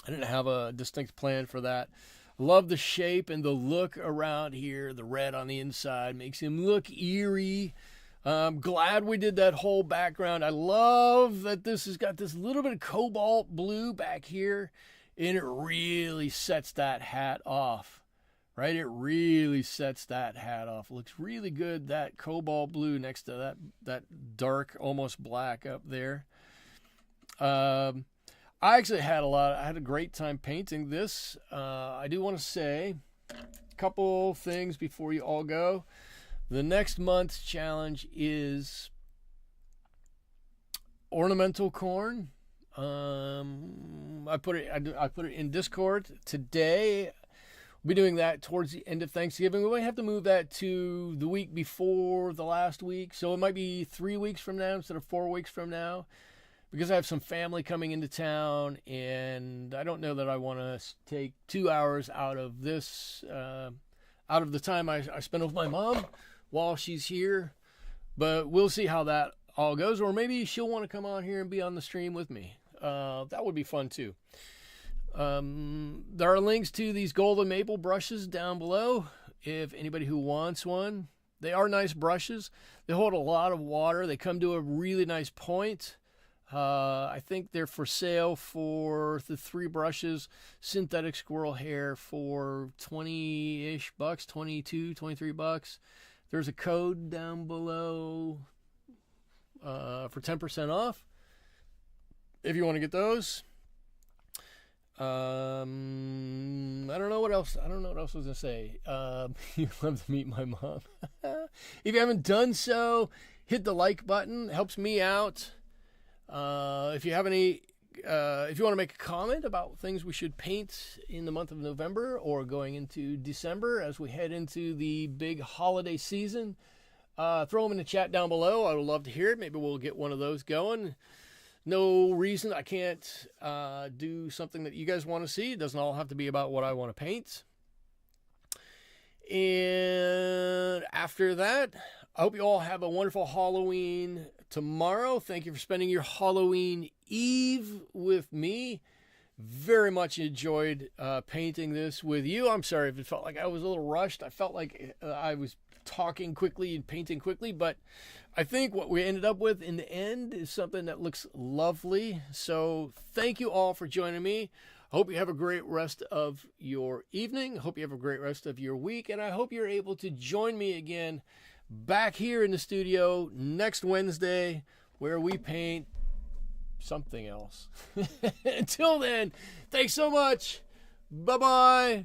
Speaker 1: I didn't have a distinct plan for that. Love the shape and the look around here. The red on the inside makes him look eerie. I'm glad we did that whole background. I love that this has got this little bit of cobalt blue back here, and it really sets that hat off, right? It really sets that hat off. Looks really good, that cobalt blue next to that dark, almost black up there. I actually had I had a great time painting this. I do want to say a couple things before you all go. The next month's challenge is ornamental corn. I put it in Discord today. We'll be doing that towards the end of Thanksgiving. We might have to move that to the week before the last week, so it might be 3 weeks from now instead of 4 weeks from now, because I have some family coming into town, and I don't know that I want to take 2 hours out of this, out of the time I spend with my mom while she's here. But we'll see how that all goes, or maybe she'll want to come on here and be on the stream with me. That would be fun too. There are links to these golden maple brushes down below if anybody who wants one. They are nice brushes. They hold a lot of water. They come to a really nice point. I think they're for sale for the 3 brushes, synthetic squirrel hair, for 20-ish bucks, 22, 23 bucks. There's a code down below for 10% off if you want to get those. I don't know what else. I don't know what else I was going to say. You'd love to meet my mom. If you haven't done so, hit the like button. It helps me out. If you have any, if you want to make a comment about things we should paint in the month of November or going into December as we head into the big holiday season, throw them in the chat down below. I would love to hear it. Maybe we'll get one of those going. No reason I can't do something that you guys want to see. It doesn't all have to be about what I want to paint. And after that, I hope you all have a wonderful Halloween tomorrow. Thank you for spending your Halloween Eve with me. Very much enjoyed painting this with you. I'm sorry if it felt like I was a little rushed. I felt like I was talking quickly and painting quickly, but I think what we ended up with in the end is something that looks lovely. So thank you all for joining me. Hope you have a great rest of your evening. Hope you have a great rest of your week. And I hope you're able to join me again back here in the studio next Wednesday, where we paint something else. Until then, thanks so much. Bye-bye.